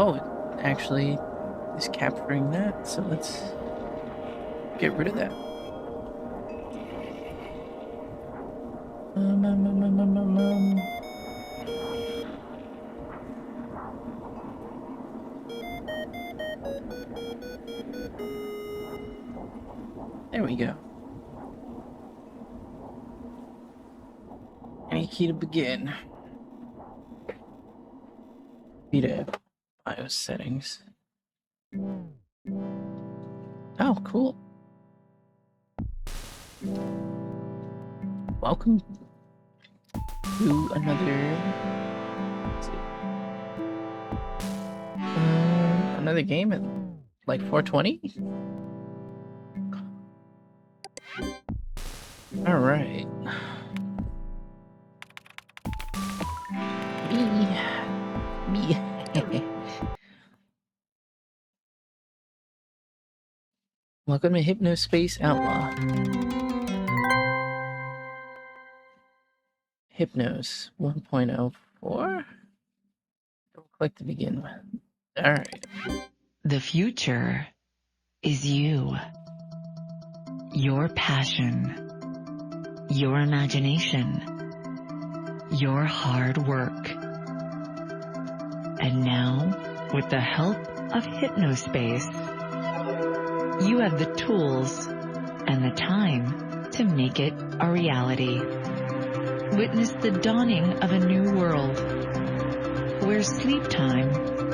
Oh, it actually is capturing that, so let's get rid of that. There we go. Any key to begin. Vita BIOS settings. Oh, cool. Welcome to another game at like 420. All right. Me. Welcome to Hypnospace Outlaw. Hypnos 1.04. Double click to begin with. All right. The future is you. Your passion. Your imagination. Your hard work. And now, with the help of Hypnospace, you have the tools and the time to make it a reality. Witness the dawning of a new world, where sleep time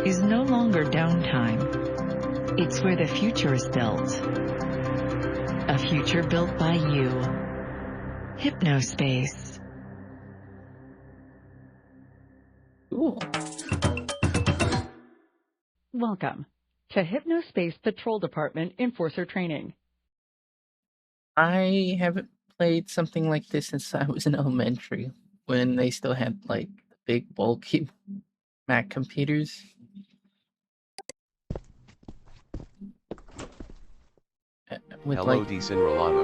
is no longer downtime. It's where the future is built. A future built by you. Hypnospace. Cool. Welcome to Hypnospace Patrol Department Enforcer Training. I haven't played something like this since I was in elementary, when they still had like big bulky Mac computers. With Hello, like, Deacon Rolado.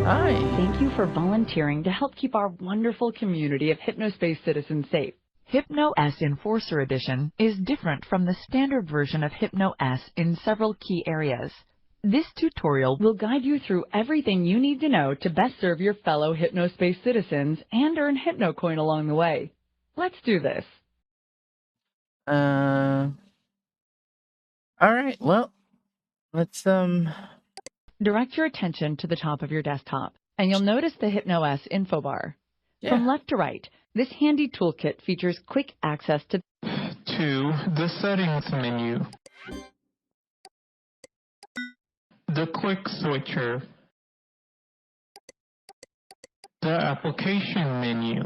hi. Thank you for volunteering to help keep our wonderful community of Hypnospace citizens safe. HypnoS Enforcer Edition is different from the standard version of HypnoS in several key areas. This tutorial will guide you through everything you need to know to best serve your fellow Hypnospace citizens and earn HypnoCoin along the way. Let's do this. All right. Well, let's Direct your attention to the top of your desktop, and you'll notice the HypnoS info bar. Yeah. From left to right, this handy toolkit features quick access to the settings menu. The quick switcher. The application menu.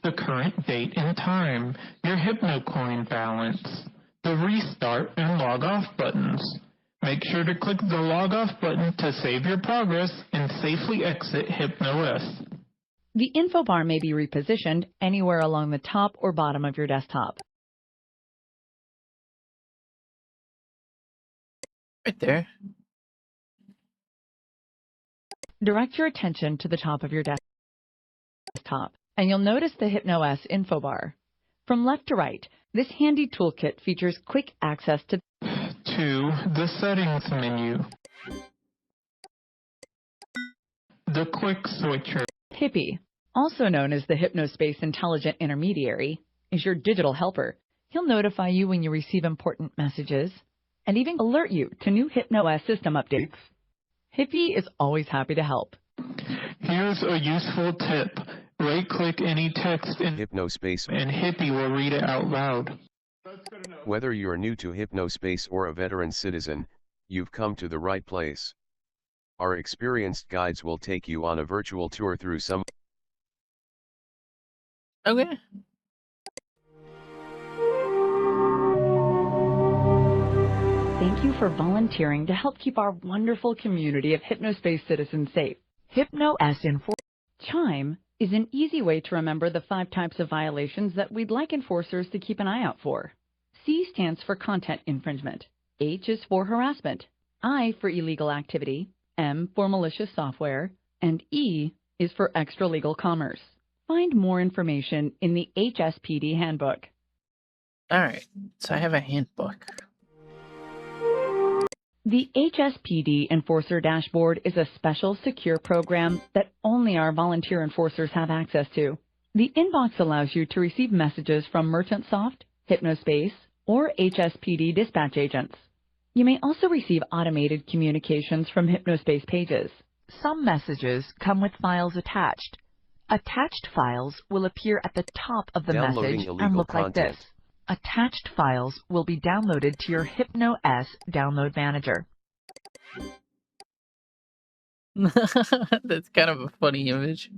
The current date and time. Your HypnoCoin balance. The restart and log off buttons. Make sure to click the log off button to save your progress and safely exit HypnoS. The info bar may be repositioned anywhere along the top or bottom of your desktop. right there. Direct your attention to the top of your desktop, and you'll notice the HypnoS info bar. From left to right, this handy toolkit features quick access to the settings menu. The quick switcher. Hippie, also known as the Hypnospace Intelligent Intermediary, is your digital helper. He'll notify you when you receive important messages and even alert you to new HypnoS system updates. Hippie is always happy to help. Here's a useful tip. Right-click any text in Hypnospace. and Hippie will read it out loud. Whether you're new to Hypnospace or a veteran citizen, you've come to the right place. Our experienced guides will take you on a virtual tour through some. Okay. Thank you for volunteering to help keep our wonderful community of Hypnospace citizens safe. HypnoS Enforcer Chime is an easy way to remember the 5 types of violations that we'd like enforcers to keep an eye out for. C stands for content infringement. H is for harassment. I for illegal activity. M for malicious software. And E is for extra-legal commerce. Find more information in the HSPD Handbook. Alright, so I have a handbook. The HSPD Enforcer Dashboard is a special secure program that only our volunteer enforcers have access to. The inbox allows you to receive messages from MerchantSoft, Hypnospace, or HSPD dispatch agents. You may also receive automated communications from Hypnospace pages. Some messages come with files attached. Attached files will appear at the top of the Downloading message and illegal look like content. this. Attached files will be downloaded to your HypnoS download manager. That's kind of a funny image.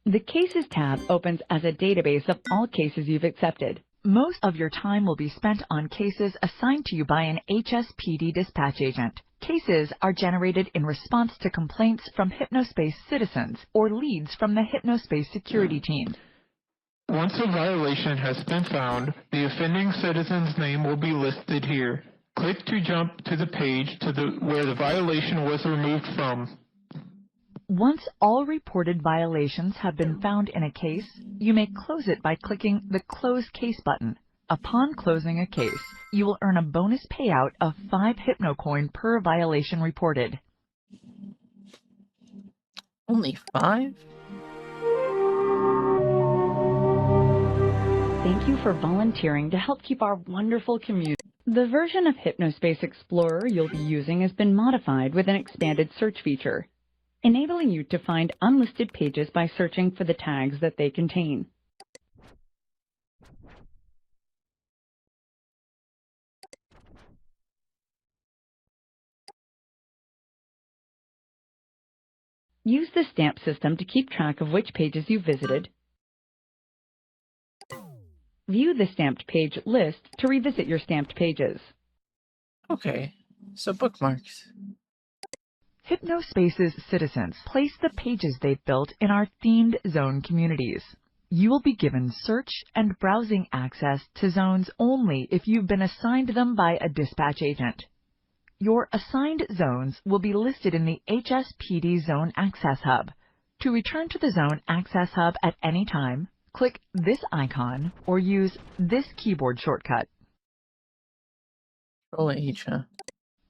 The Cases tab opens as a database of all cases you've accepted. Most of your time will be spent on cases assigned to you by an HSPD dispatch agent. Cases are generated in response to complaints from Hypnospace citizens or leads from the Hypnospace security team. Once a violation has been found, the offending citizen's name will be listed here. Click to jump to the page where the violation was removed from. Once all reported violations have been found in a case, you may close it by clicking the Close Case button. Upon closing a case, you will earn a bonus payout of 5 HypnoCoin per violation reported. Only 5? Thank you for volunteering to help keep our wonderful community. The version of Hypnospace Explorer you'll be using has been modified with an expanded search feature, enabling you to find unlisted pages by searching for the tags that they contain. Use the stamp system to keep track of which pages you visited. View the stamped page list to revisit your stamped pages. Okay, so bookmarks. Hypnospace's citizens place the pages they've built in our themed zone communities. You will be given search and browsing access to zones only if you've been assigned them by a dispatch agent. Your assigned zones will be listed in the HSPD Zone Access Hub. To return to the Zone Access Hub at any time, click this icon or use this keyboard shortcut. Control H, huh?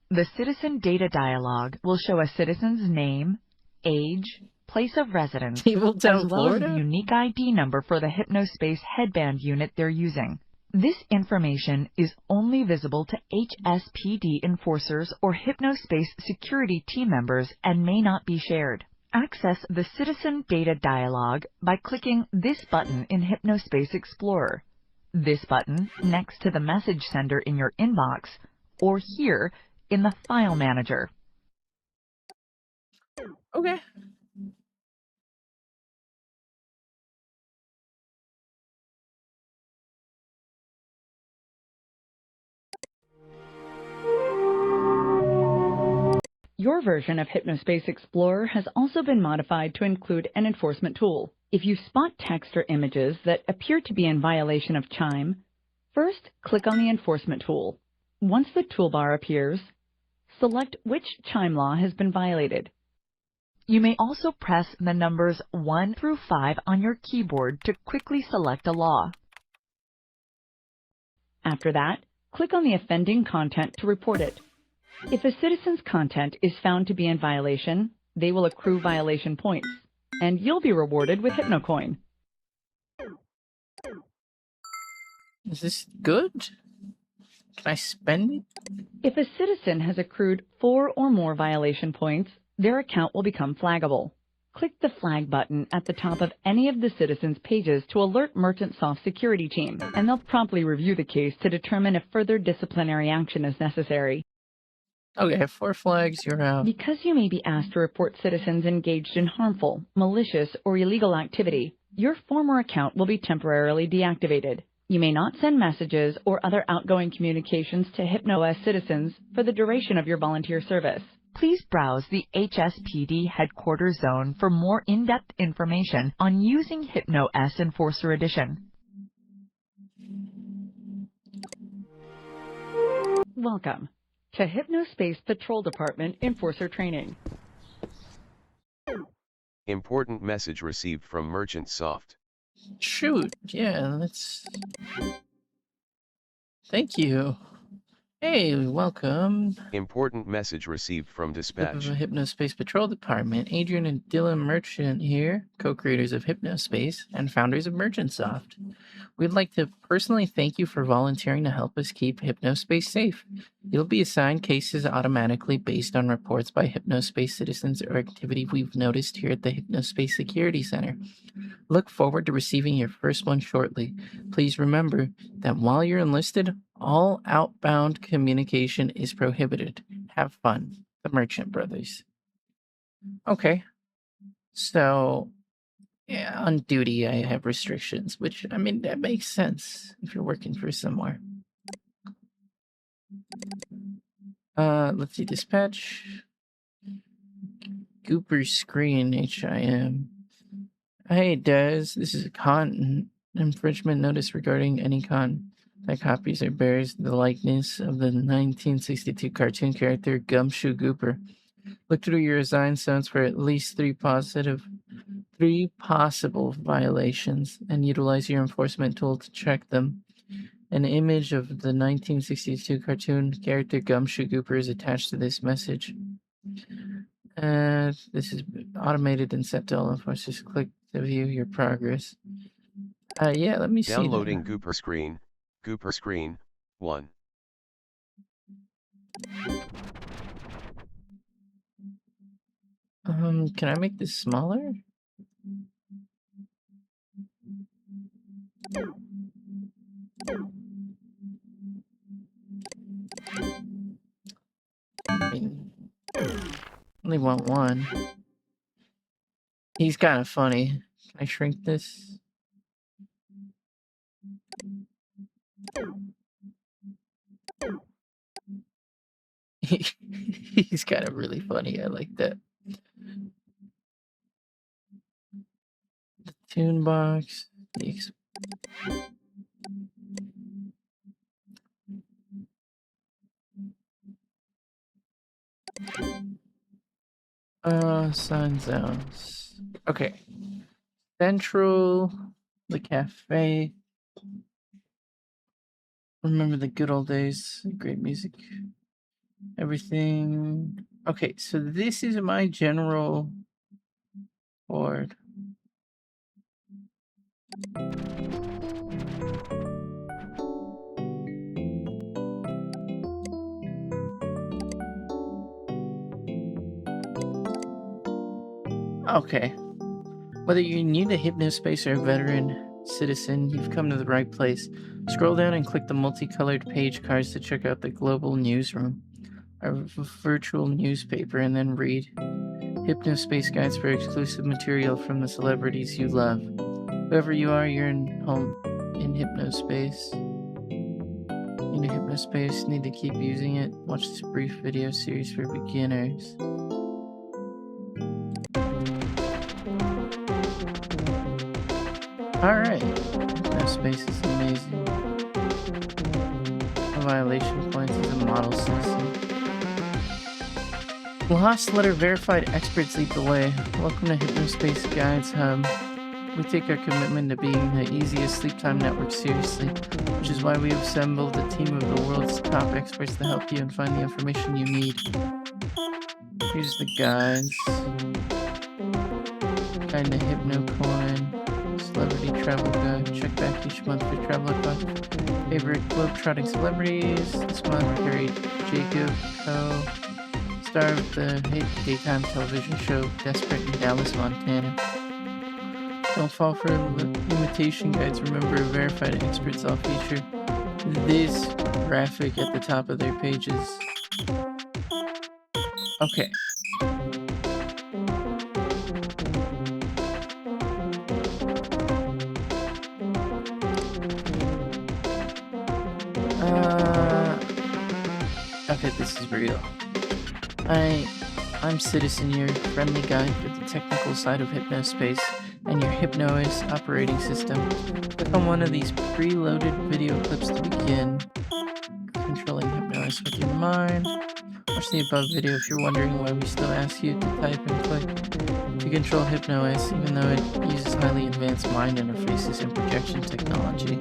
The Citizen Data dialog will show a citizen's name, age, place of residence, as Tabletown, well as the Florida? unique ID number for the Hypnospace headband unit they're using. This information is only visible to HSPD enforcers or Hypnospace security team members and may not be shared. Access the Citizen Data dialog by clicking this button in Hypnospace Explorer, this button next to the message sender in your inbox, or here in the File Manager. Okay. Your version of Hypnospace Explorer has also been modified to include an enforcement tool. If you spot text or images that appear to be in violation of CHIME, first click on the enforcement tool. Once the toolbar appears, select which CHIME law has been violated. You may also press the numbers 1 through 5 on your keyboard to quickly select a law. After that, click on the offending content to report it. If a citizen's content is found to be in violation, they will accrue violation points, and you'll be rewarded with HypnoCoin. Is this good? Can I spend it? If a citizen has accrued 4 or more violation points, their account will become flaggable. Click the flag button at the top of any of the citizens' pages to alert MerchantSoft security team, and they'll promptly review the case to determine if further disciplinary action is necessary. Okay, 4 flags, you're out. Because you may be asked to report citizens engaged in harmful, malicious, or illegal activity, your former account will be temporarily deactivated. You may not send messages or other outgoing communications to HypnoS citizens for the duration of your volunteer service. Please browse the HSPD Headquarters Zone for more in-depth information on using HypnoS Enforcer Edition. Welcome to Hypnospace Patrol Department Enforcer Training. Important message received from Merchant Soft. Shoot, yeah, let's... Thank you. Hey, welcome. Important message received from The Dispatch. Hypnospace Patrol Department. Adrian and Dylan Merchant here, co-creators of Hypnospace and founders of MerchantSoft. We'd like to personally thank you for volunteering to help us keep Hypnospace safe. You'll be assigned cases automatically based on reports by Hypnospace citizens or activity we've noticed here at the Hypnospace Security Center. Look forward to receiving your first one shortly. Please remember that while you're enlisted, all outbound communication is prohibited. Have fun. The Merchant Brothers. Okay. So, yeah, on duty, I have restrictions, which, I mean, that makes sense if you're working for somewhere. Let's see, dispatch. Gooper Screen, HIM. Hey, Des, this is a content infringement notice regarding any content that copies or bears the likeness of the 1962 cartoon character Gumshoe Gooper. Look through your assigned zones for at least three possible violations and utilize your enforcement tool to check them. An image of the 1962 cartoon character Gumshoe Gooper is attached to this message. This is automated and set to all enforcers. Click to view your progress. Yeah, let me see. Downloading Gooper Screen. Gooper Screen 1. Can I make this smaller? I mean, only want one. He's kind of funny. Can I shrink this? He's kind of really funny. I like that. The tune box. Sun zones. Okay. Central, the cafe. Remember the good old days. Great music. Everything. Okay, so this is my general board. Okay. Whether you're new to Hypnospace or a veteran citizen, you've come to the right place. Scroll down and click the multicolored page cards to check out the Global Newsroom, our virtual newspaper, and then read Hypnospace guides for exclusive material from the celebrities you love. Whoever you are, you're in home in Hypnospace. Need a Hypnospace, need to keep using it. Watch this brief video series for beginners. Alright, Hypnospace is amazing. A violation points as a model citizen. Lost letter verified experts lead the way. Welcome to Hypnospace Guides Hub. We take our commitment to being the easiest sleep time network seriously, which is why we have assembled a team of the world's top experts to help you and find the information you need. Here's the guides. Guide to HypnoCoin. Celebrity travel guide. Check back each month for travel advice. Favorite globetrotting celebrities. This month carried Jacob Coe, star of the hit daytime television show Desperate in Dallas, Montana. Don't fall for imitation guides. Remember, verified experts all feature this graphic at the top of their pages. Okay. Okay, this is real. I'm Citizen, your friendly guide for the technical side of Hypnospace and your HypnoOS operating system. Click on one of these preloaded video clips to begin controlling HypnoOS with your mind. Watch watch the above video if you're wondering why we still ask you to type and click to control HypnoS, even though it uses highly advanced mind interfaces and projection technology.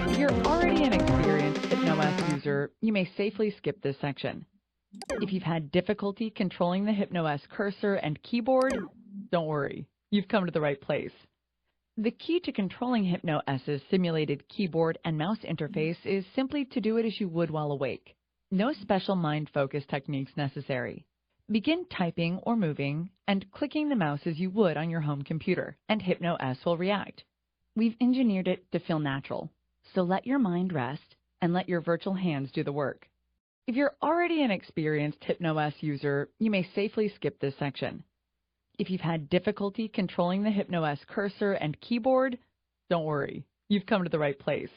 If you're already an experienced HypnoS user, you may safely skip this section. If you've had difficulty controlling the HypnoS cursor and keyboard, don't worry, you've come to the right place. The key to controlling HypnoS's simulated keyboard and mouse interface is simply to do it as you would while awake. No special mind focus techniques necessary. Begin typing or moving and clicking the mouse as you would on your home computer, and HypnoS will react. We've engineered it to feel natural, so let your mind rest and let your virtual hands do the work. If you're already an experienced HypnoS user, you may safely skip this section. If you've had difficulty controlling the HypnoS cursor and keyboard, don't worry, you've come to the right place.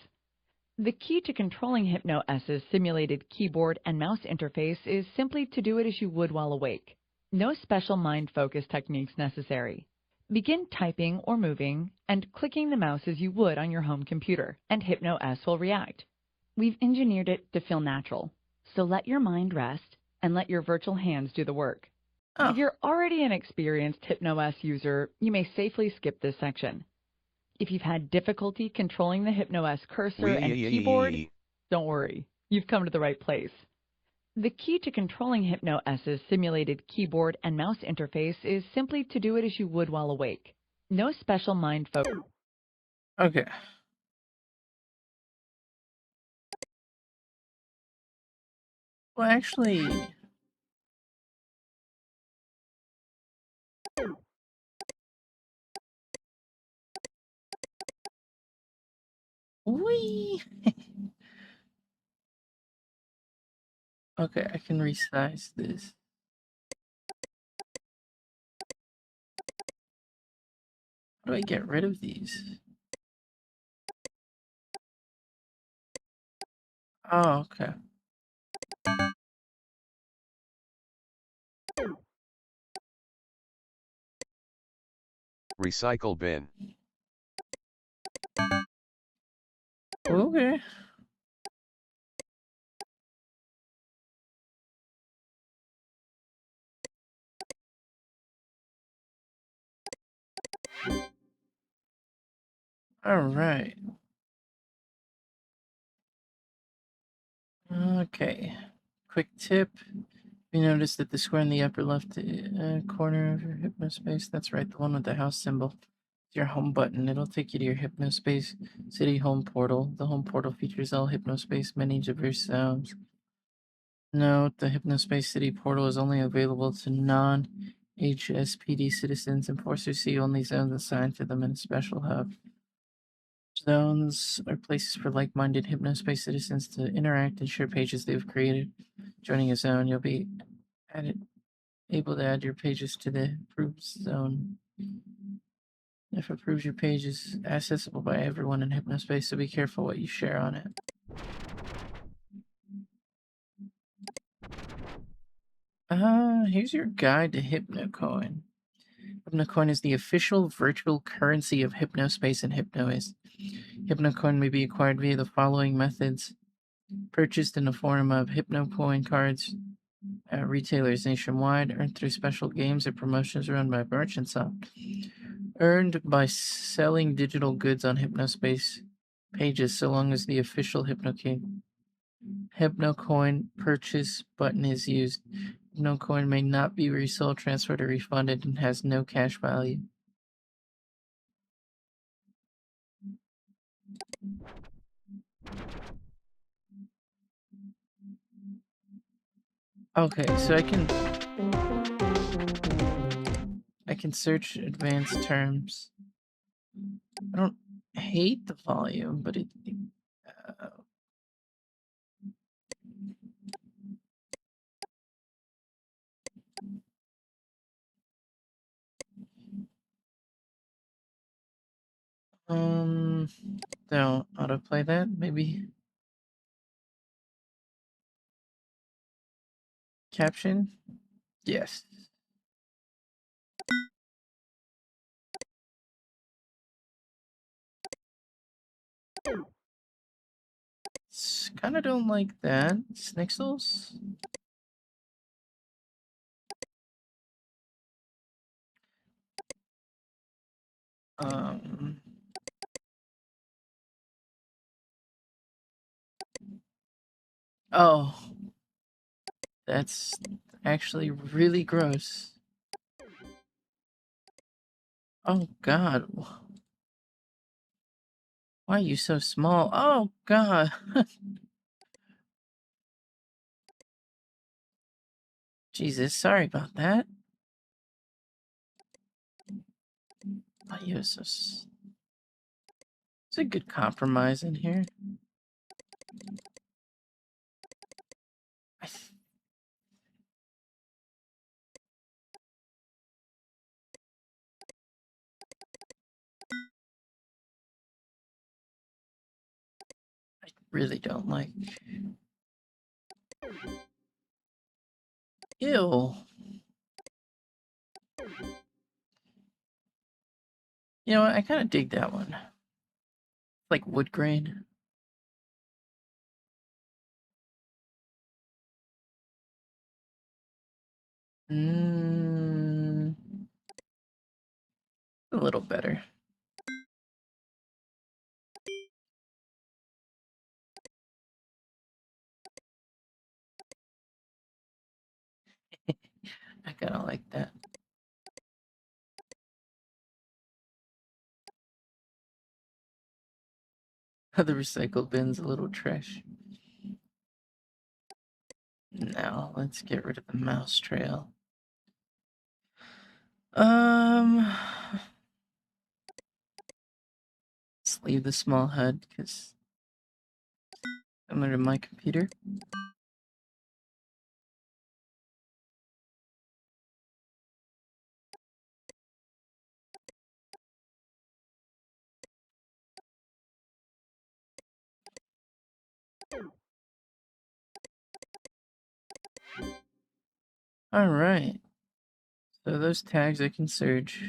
The key to controlling HypnoS's simulated keyboard and mouse interface is simply to do it as you would while awake. No special mind focus techniques necessary. Begin typing or moving and clicking the mouse as you would on your home computer, and HypnoS will react. We've engineered it to feel natural, so let your mind rest and let your virtual hands do the work. If Oh, you're already an experienced HypnoS user, you may safely skip this section. If you've had difficulty controlling the HypnoS cursor and keyboard, don't worry, you've come to the right place. The key to controlling HypnoS's simulated keyboard and mouse interface is simply to do it as you would while awake. No special mind focus. okay. Well, actually, we okay. I can resize this. How do I get rid of these? Oh, okay. Recycle bin. Okay. All right. Okay. Quick tip. You notice that the square in the upper left corner of your Hypnospace, that's right, the one with the house symbol, is your home button. It'll take you to your Hypnospace City home portal. The home portal features all Hypnospace many diverse sounds. Note, the Hypnospace City portal is only available to non-HSPD citizens. Enforcers see only zones assigned to them in a special hub. Zones are places for like-minded Hypnospace citizens to interact and share pages they've created. Joining a zone, you'll be able to add your pages to the approved zone. If approves, your page is accessible by everyone in Hypnospace, so be careful what you share on it. Here's your guide to HypnoCoin. HypnoCoin is the official virtual currency of Hypnospace and HypnoS. HypnoCoin may be acquired via the following methods: purchased in the form of HypnoCoin cards at retailers nationwide, earned through special games or promotions run by Merchantsoft, earned by selling digital goods on Hypnospace pages so long as the official HypnoCoin purchase button is used. HypnoCoin may not be resold, transferred, or refunded and has no cash value. Okay, so I can search advanced terms. I don't hate the volume, but uh, um don't autoplay that, maybe. Caption? Yes. Kind of don't like that. Snixels? Um. Oh, that's actually really gross. Oh God, why are you so small? Oh God, Jesus, sorry about that. Oh, you so. It's a good compromise in here. I, th- I really don't like. Ew. You know what? I kind of dig that one. Like wood grain. Mmm. A little better. I kind of like that. The recycle bin's a little trash. Now let's get rid of the mouse trail. Um, let's leave the small HUD because similar to my computer. All right. So those tags I can search.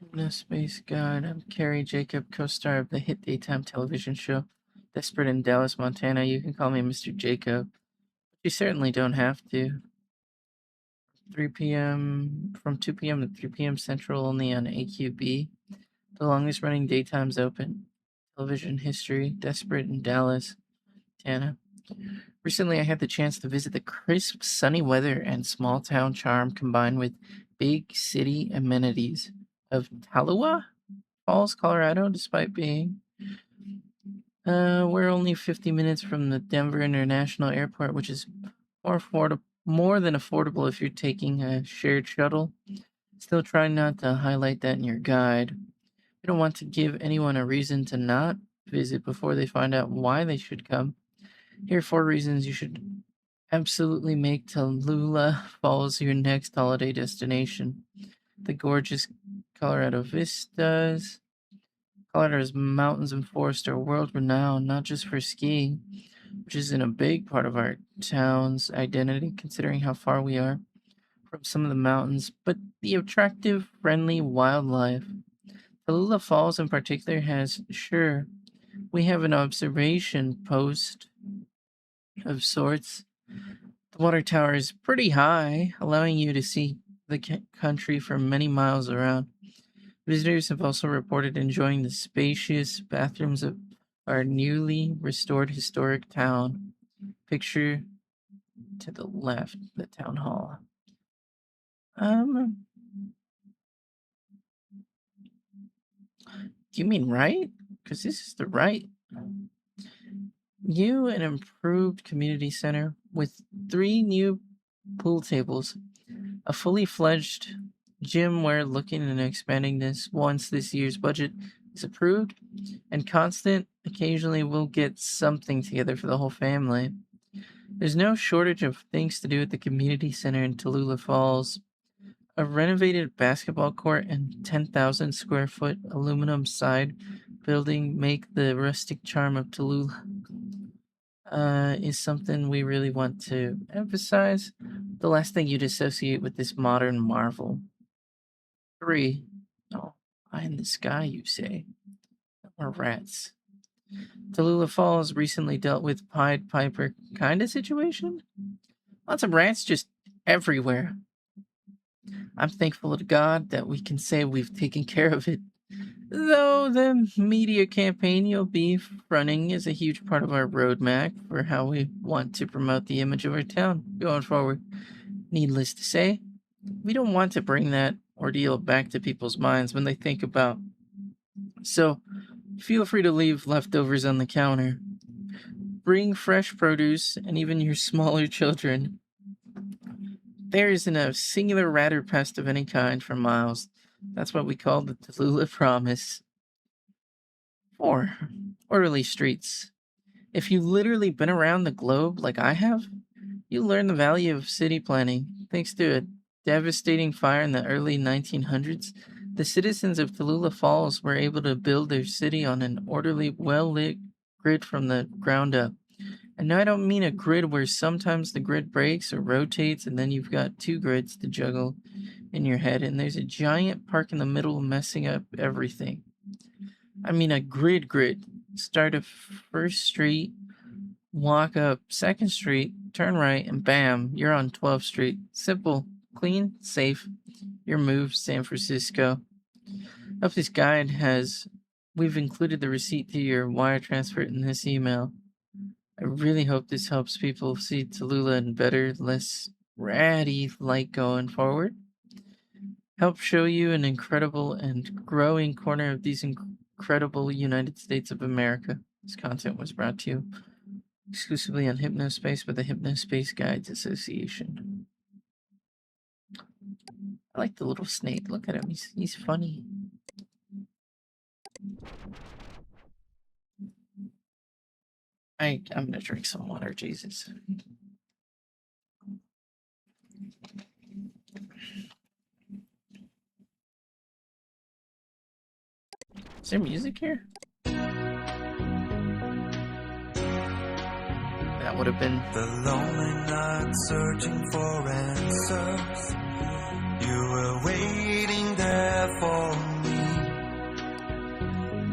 Hypnospace God. I'm Carrie Jacob, co-star of the hit daytime television show Desperate in Dallas, Montana. You can call me Mr. Jacob. You certainly don't have to. 3 p.m. from 2 p.m. to 3 p.m. Central only on AQB. The longest running daytime's open. Television history, Desperate in Dallas, Montana. Recently, I had the chance to visit the crisp, sunny weather and small town charm combined with big city amenities of Tallulah Falls, Colorado, despite being we're only 50 minutes from the Denver International Airport, which is more than affordable if you're taking a shared shuttle. Still try not to highlight that in your guide. We don't want to give anyone a reason to not visit before they find out why they should come. Here are 4 reasons you should absolutely make Tallulah Falls your next holiday destination. The gorgeous Colorado vistas. Colorado's mountains and forests are world renowned, not just for skiing, which isn't a big part of our town's identity, considering how far we are from some of the mountains, but the attractive, friendly wildlife. Tallulah Falls, in particular, has sure, we have an observation post of sorts. The water tower is pretty high, allowing you to see the country from many miles around. Visitors have also reported enjoying the spacious bathrooms of our newly restored historic town. Picture to the left, the town hall. Um, do you mean right? Because this is the right. You an improved community center with 3 new pool tables, a fully fledged gym where looking and expanding this once this year's budget is approved, and constant, occasionally we'll get something together for the whole family. There's no shortage of things to do at the community center in Tallulah Falls. A renovated basketball court and 10,000 square foot aluminum side building make the rustic charm of Tallulah is something we really want to emphasize. The last thing you'd associate with this modern marvel. 3. Oh, eye in the sky, you say. Or rats. Tallulah Falls recently dealt with Pied Piper kind of situation. Lots of rats just everywhere. I'm thankful to God that we can say we've taken care of it. Though the media campaign you'll be running is a huge part of our roadmap for how we want to promote the image of our town going forward. Needless to say, we don't want to bring that ordeal back to people's minds when they think about. So, feel free to leave leftovers on the counter. Bring fresh produce and even your smaller children. There isn't a singular rat or pest of any kind for miles. That's what we call the Tallulah Promise. 4. Orderly streets. If you've literally been around the globe like I have, you learn the value of city planning. Thanks to a devastating fire in the early 1900s, the citizens of Tallulah Falls were able to build their city on an orderly, well-lit grid from the ground up. And no, I don't mean a grid where sometimes the grid breaks or rotates and then you've got two grids to juggle in your head and there's a giant park in the middle messing up everything. I mean a grid. Start at First Street, walk up 2nd Street, turn right, and bam, you're on 12th Street. Simple, clean, safe. Your move, San Francisco. Hope this guide we've included the receipt to your wire transfer in this email. I really hope this helps people see Tallulah in better, less ratty light going forward. Help show you an incredible and growing corner of these incredible United States of America. This content was brought to you exclusively on Hypnospace by the Hypnospace Guides Association. I like the little snake. Look at him. He's funny. I'm gonna drink some water, Jesus. Is there music here? That would have been the lonely night searching for answers. You were waiting there for me.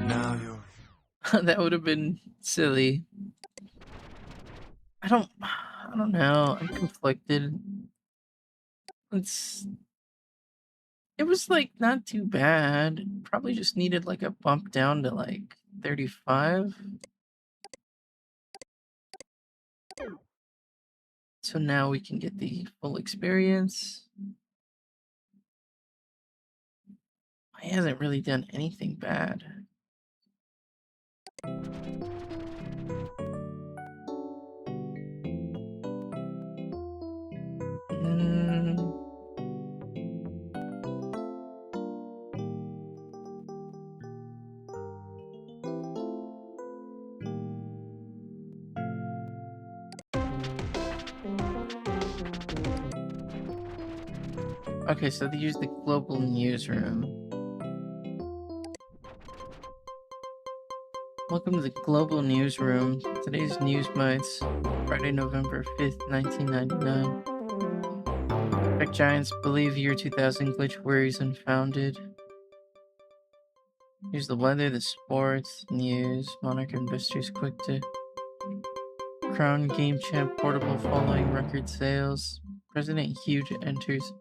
Now you're that would have been silly. I don't know. I'm conflicted. It was like not too bad. Probably just needed like a bump down to like 35. So now we can get the full experience. He hasn't really done anything bad. Okay, so they use the global newsroom. Welcome to the global newsroom. Today's news bites, Friday, November 5th, 1999. Tech giants believe year 2000 glitch worries unfounded. Here's the weather, the sports, news, Monarch investors quick to crown game champ portable following record sales. President Huge enters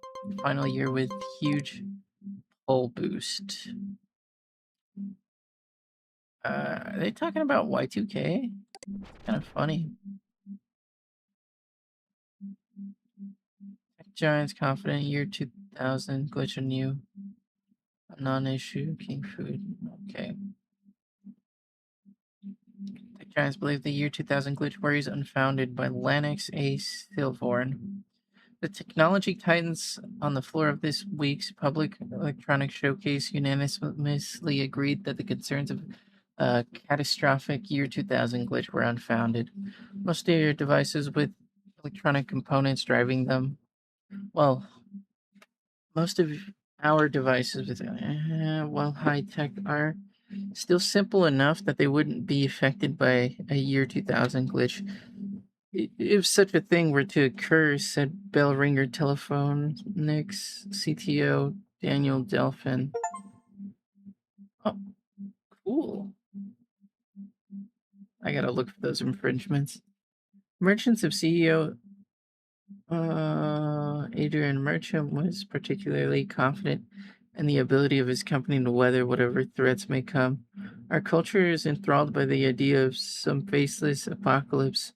final year with huge poll boost. Are they talking about Y2K? Kind of funny. Tech giants confident year 2000 glitch a new non-issue king food. Okay. Tech giants believe the year 2000 glitch worries unfounded by Lanix A. Silvorn. The technology titans on the floor of this week's public electronics showcase unanimously agreed that the concerns of a catastrophic year 2000 glitch were unfounded. Most of your devices with electronic components driving them, well, most of our devices with high tech are still simple enough that they wouldn't be affected by a year 2000 glitch. If such a thing were to occur, said bell ringer Telephonics CTO Daniel Delphin. Oh, cool. I gotta look for those infringements. Merchants of CEO Adrian Merchant was particularly confident in the ability of his company to weather whatever threats may come. Our culture is enthralled by the idea of some faceless apocalypse.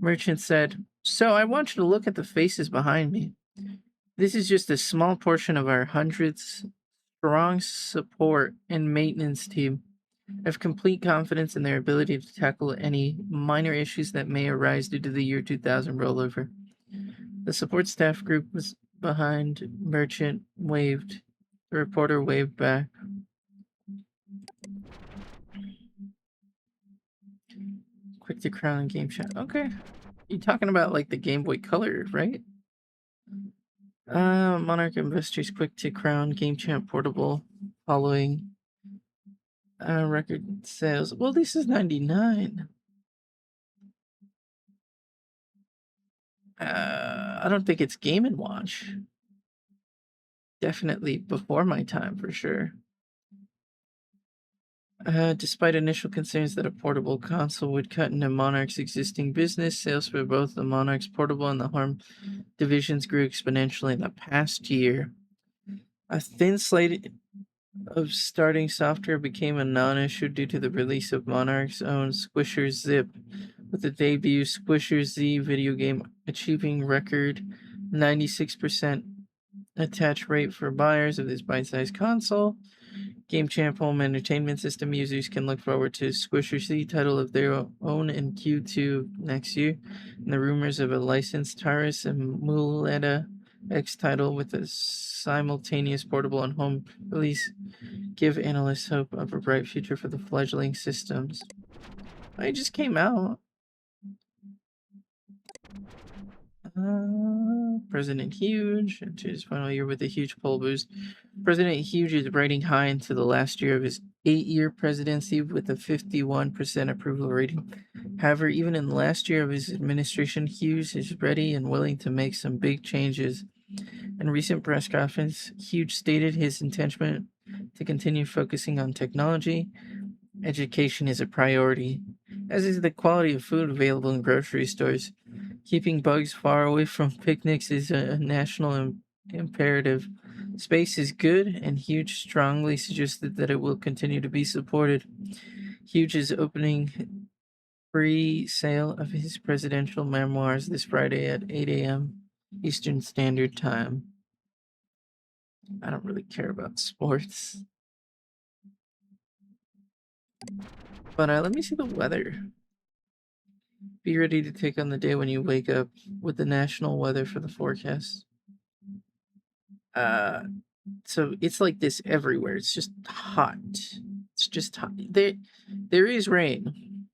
Merchant said, "So I want you to look at the faces behind me. This is just a small portion of our hundreds strong support and maintenance team. I have complete confidence in their ability to tackle any minor issues that may arise due to the year 2000 rollover." The support staff group was behind. Merchant waved. The reporter waved back. Quick to crown and game chat. Okay. You talking about like the Game Boy Color, right? Monarch Investors Quick to Crown Game Champ Portable following record sales. Well, this is 99. I don't think it's Game and Watch. Definitely before my time for sure. Despite initial concerns that a portable console would cut into Monarch's existing business, sales for both the Monarch's portable and the Harm divisions grew exponentially in the past year. A thin slate of starting software became a non-issue due to the release of Monarch's own Squisher Zip, with the debut Squisher Z video game achieving record 96% attach rate for buyers of this bite-sized console. Game Champ Home Entertainment System users can look forward to Squisher Z title of their own in Q2 next year, and the rumors of a licensed Taurus and Muleta X title with a simultaneous portable and home release give analysts hope of a bright future for the fledgling systems. It just came out. President Huge into his final year with a huge poll boost. President Huge is riding high into the last year of his 8-year presidency with a 51% approval rating. However, even in the last year of his administration, Hughes is ready and willing to make some big changes. In recent press conference, Huge stated his intention to continue focusing on technology. Education is a priority, as is the quality of food available in grocery stores. Keeping bugs far away from picnics is a national imperative. Space is good, and Huge strongly suggested that it will continue to be supported. Huge is opening pre-sale of his presidential memoirs this Friday at 8 a.m. Eastern Standard Time. I don't really care about sports. But let me see the weather. Be ready to take on the day when you wake up with the national weather for the forecast. So it's like this everywhere. It's just hot. It's just hot. There is rain.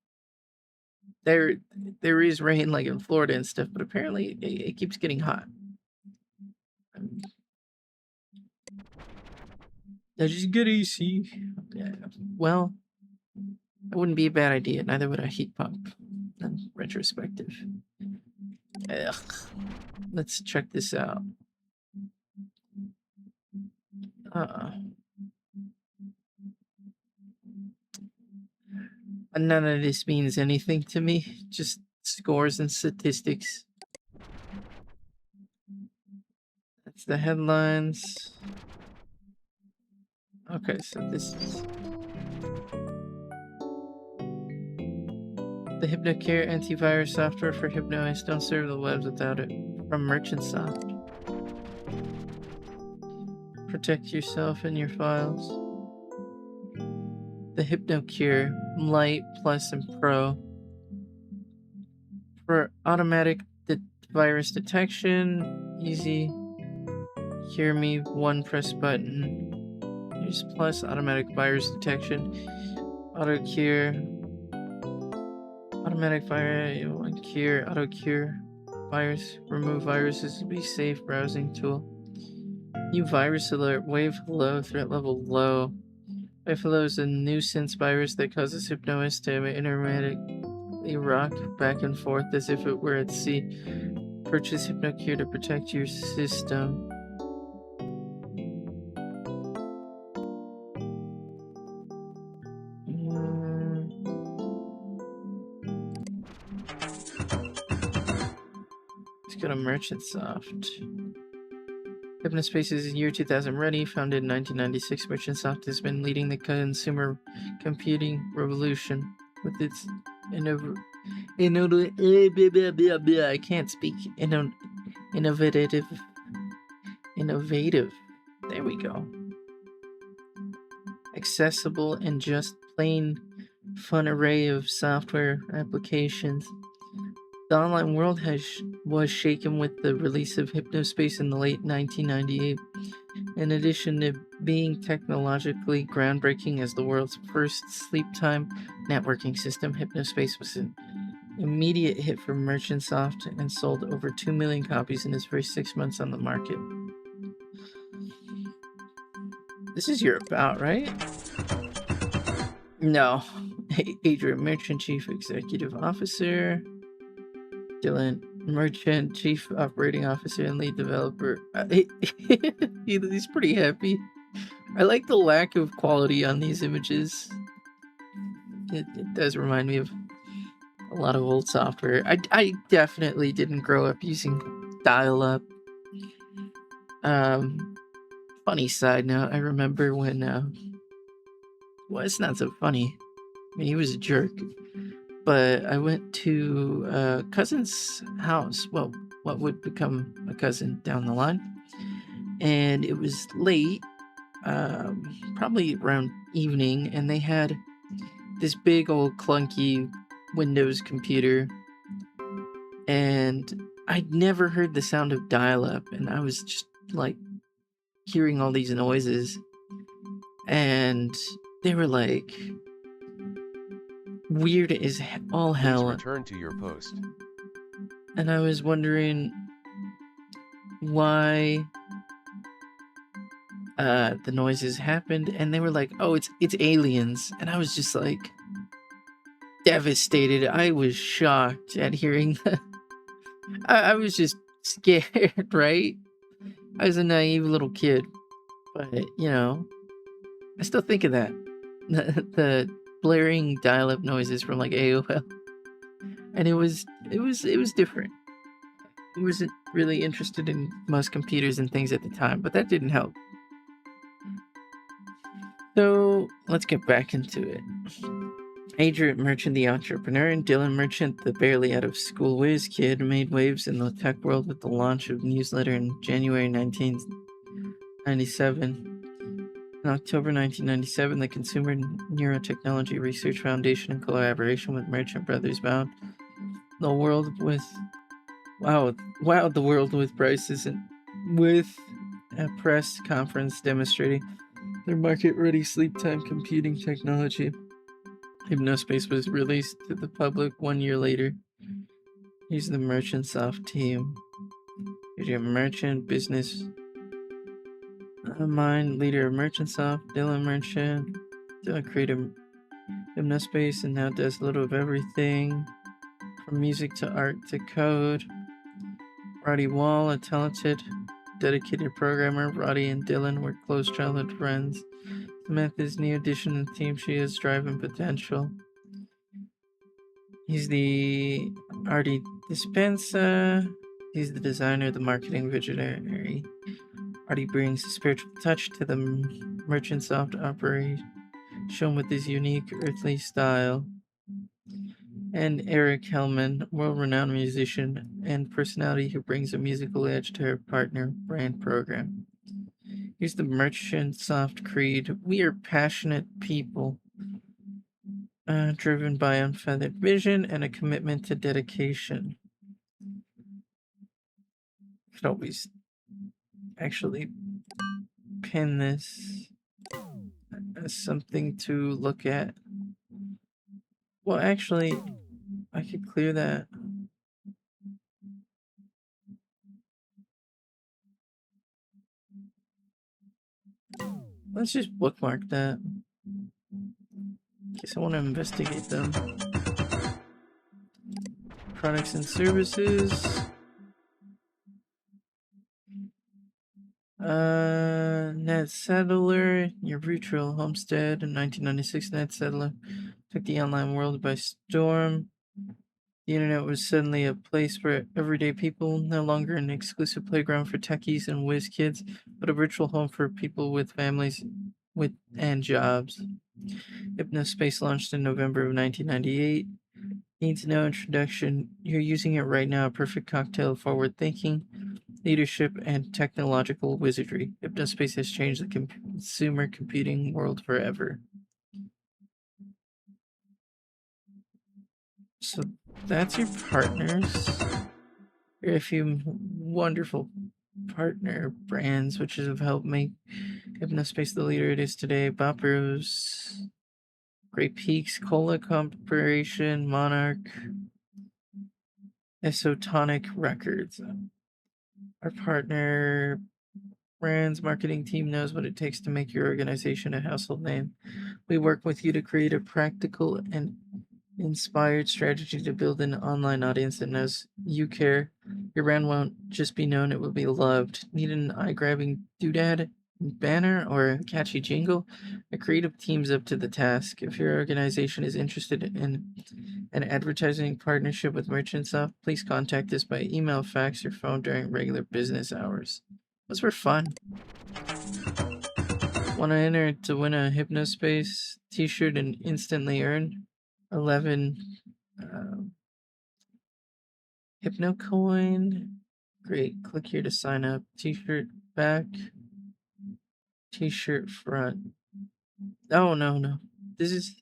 There is rain like in Florida and stuff, but apparently it keeps getting hot. I just get AC. Yeah. Well, that wouldn't be a bad idea. Neither would a heat pump. In retrospective. Ugh. Let's check this out. None of this means anything to me. Just scores and statistics. That's the headlines. Okay, so this is the HypnoCare antivirus software for HypnoS. Don't serve the web without it. From MerchantSoft. Protect yourself and your files. The HypnoCure Lite Plus and Pro for automatic virus detection. Easy. Hear me. One press button. Use Plus automatic virus detection. Auto cure. Automatic virus. Cure. Auto cure. Virus. Remove viruses. Be safe. Browsing tool. New virus alert. Wave hello. Threat level low. Wave hello is a nuisance virus that causes HypnoS to intermittently rock back and forth as if it were at sea. Purchase HypnoCure to protect your system. go to Merchantsoft. Hypnospace is year 2000 ready, founded in 1996. Merchantsoft has been leading the consumer computing revolution with its I can't speak. Innovative. There we go. Accessible and just plain fun array of software applications. The online world was shaken with the release of Hypnospace in the late 1998. In addition to being technologically groundbreaking as the world's first sleep time networking system, Hypnospace was an immediate hit for Merchantsoft and sold over 2 million copies in its first 6 months on the market. This is your about, right? No. Adrian Merchant, Chief Executive Officer. Dylan Merchant, Chief Operating Officer and Lead Developer. He's pretty happy. I like the lack of quality on these images. It does remind me of a lot of old software. I definitely didn't grow up using dial-up. Funny side note, I remember when, well, it's not so funny. I mean, he was a jerk. But I went to a cousin's house, well, what would become a cousin down the line. And it was late, probably around evening, and they had this big old clunky Windows computer. And I'd never heard the sound of dial-up, and I was just like hearing all these noises. And they were like weird as all hell. Please return to your post. And I was wondering why the noises happened, and they were like, "Oh, it's aliens," and I was just like devastated. I was shocked at hearing that. I was just scared, right? I was a naive little kid, but I still think of that. The blaring dial-up noises from like AOL, and it was different. I wasn't really interested in most computers and things at the time, but that didn't help. So let's get back into it. Adrian Merchant, the entrepreneur, and Dylan Merchant, the barely out of school whiz kid, made waves in the tech world with the launch of newsletter in January 1997. In October 1997, the Consumer Neurotechnology Research Foundation, in collaboration with Merchant Brothers, wowed the world with prices and with a press conference demonstrating their market-ready sleep time computing technology. Hypnospace was released to the public 1 year later. Here's the Merchantsoft team. Here's your Merchant business mind leader of Merchantsoft, Dylan Merchant. Dylan created Hypnospace and now does a little of everything, from music to art to code. Roddy Wall, a talented, dedicated programmer. Roddy and Dylan were close childhood friends. Samantha's new addition to the team. She has drive and potential. He's the Artie Dispensa. He's the designer, the marketing visionary. Artie brings a spiritual touch to the Merchantsoft operation, shown with his unique earthly style. And Eric Hellman, world-renowned musician and personality who brings a musical edge to her partner brand program. Here's the Merchantsoft creed. We are passionate people, driven by unfettered vision and a commitment to dedication. Could always actually pin this as something to look at. Well, actually, I could clear that. Let's just bookmark that in case I want to investigate them. Products and services. Net Settler, your virtual homestead. In 1996, Net Settler took the online world by storm. The internet was suddenly a place for everyday people, no longer an exclusive playground for techies and whiz kids, but a virtual home for people with families and jobs. Hypnospace launched in November of 1998. Needs no introduction. You're using it right now, a perfect cocktail of forward thinking, leadership, and technological wizardry. Hypnospace has changed the consumer computing world forever. So that's your partners. There are a few wonderful partner brands which have helped make Hypnospace the leader it is today. Boppers, Great Peaks, Cola Corporation, Monarch, Esotonic Records. Our partner brands marketing team knows what it takes to make your organization a household name. We work with you to create a practical and inspired strategy to build an online audience that knows you care. Your brand won't just be known, it will be loved. Need an eye-grabbing doodad, banner, or a catchy jingle? A creative team's up to the task. If your organization is interested in an advertising partnership with Merchantsoft, please contact us by email, fax, or phone during regular business hours. Those were fun. Want to enter to win a Hypnospace t-shirt and instantly earn 11 Hypnocoin. Great. Click here to sign up. T-shirt back. T-shirt front. Oh, no. Is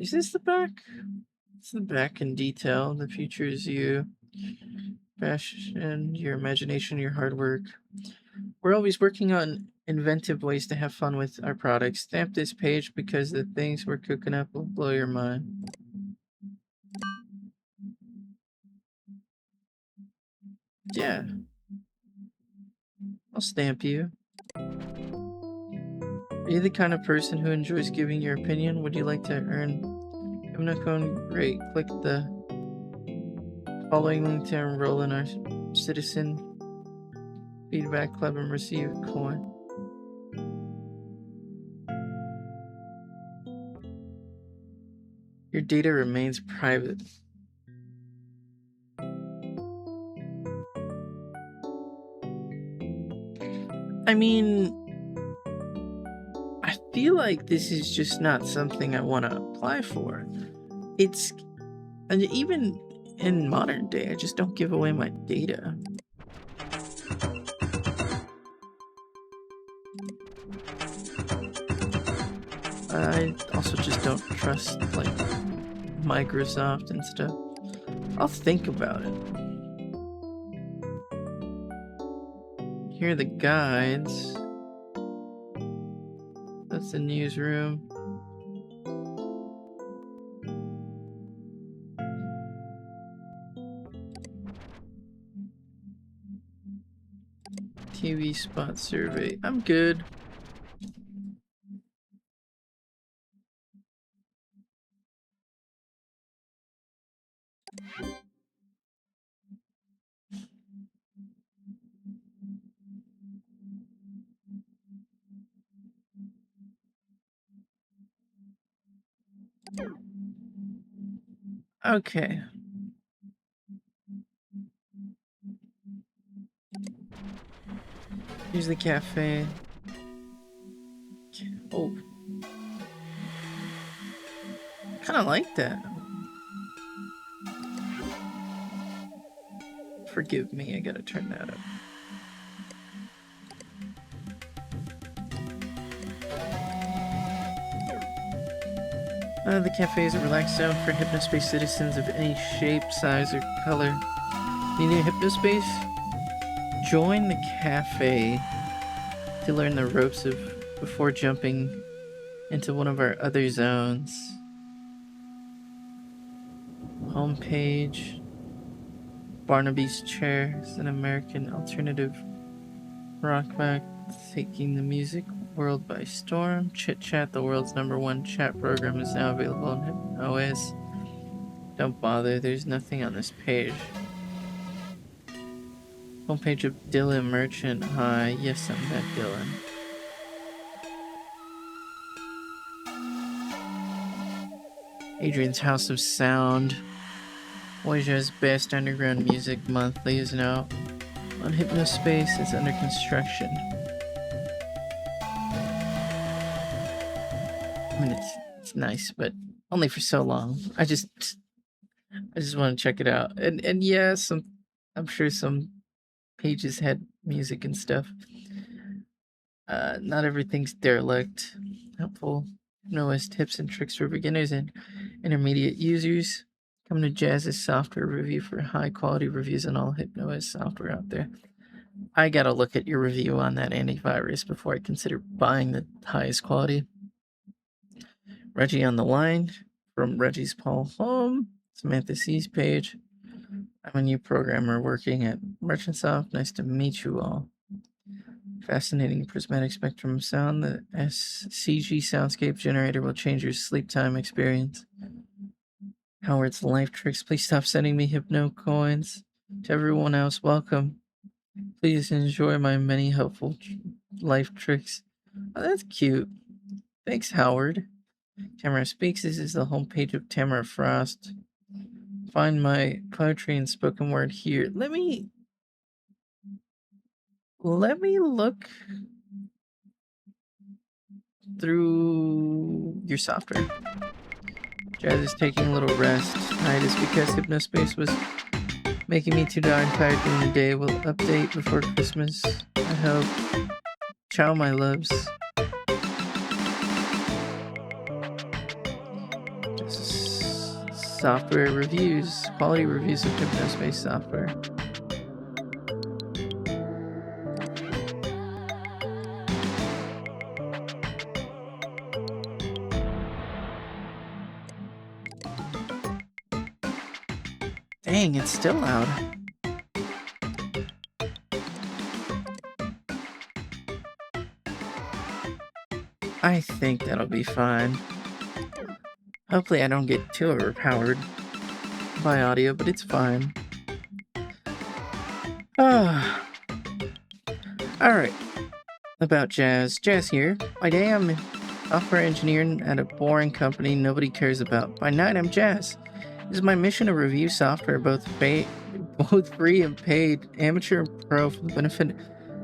this the back? It's the back in detail. The future is you. Passion, your imagination, your hard work. We're always working on inventive ways to have fun with our products. Stamp this page because the things we're cooking up will blow your mind. Yeah. I'll stamp you. Are you the kind of person who enjoys giving your opinion? Would you like to earn Hypnocone? Great. Click the following link to enroll in our citizen feedback club and receive a coin. Your data remains private. I mean, I feel like this is just not something I want to apply for. It's, and even in modern day, I just don't give away my data. I also just don't trust, like, Microsoft and stuff. I'll think about it. Here are the guides. That's the newsroom. TV spot survey. I'm good. Okay. Here's the cafe. Oh. Kinda like that. Forgive me, I gotta turn that up. The cafe is a relaxed zone for Hypnospace citizens of any shape, size, or color. Need a Hypnospace? Join the cafe to learn the ropes before jumping into one of our other zones. Homepage. Barnaby's Chair is an American alternative rock band taking the music world by storm. Chit Chat, the world's #1 chat program, is now available on OS. Don't bother, there's nothing on this page. Homepage of Dylan Merchant. Hi, yes, I'm that Dylan. Adrian's House of Sound. Voyager's Best Underground Music Monthly is now on Hypnospace. It's under construction. I mean, it's nice, but only for so long. I just want to check it out. And yeah, I'm sure some pages had music and stuff. Not everything's derelict. Helpful Hypnos tips and tricks for beginners and intermediate users. Come to Jazz's software review for high quality reviews on all Hypnos software out there. I gotta look at your review on that antivirus before I consider buying the highest quality. Reggie on the line from Reggie's Paul Home, Samantha C's page. I'm a new programmer working at Merchantsoft. Nice to meet you all. Fascinating prismatic spectrum of sound. The SCG soundscape generator will change your sleep time experience. Howard's life tricks. Please stop sending me hypno coins. To everyone else, welcome. Please enjoy my many helpful life tricks. Oh, that's cute. Thanks, Howard. Tamara Speaks. This is the homepage of Tamara Frost. Find my poetry and spoken word here. Let me look through your software. Jazz is taking a little rest. Tonight is because Hypnospace was making me too darn tired during the day. Will update before Christmas. I hope. Ciao, my loves. Software reviews. Quality reviews of Hypnospace software. Dang, it's still loud. I think that'll be fine. Hopefully I don't get too overpowered by audio, but it's fine. Alright. About Jazz. Jazz here. By day I'm a software engineer at a boring company nobody cares about. By night I'm Jazz. It is my mission to review software, both free and paid, amateur and pro, for the benefit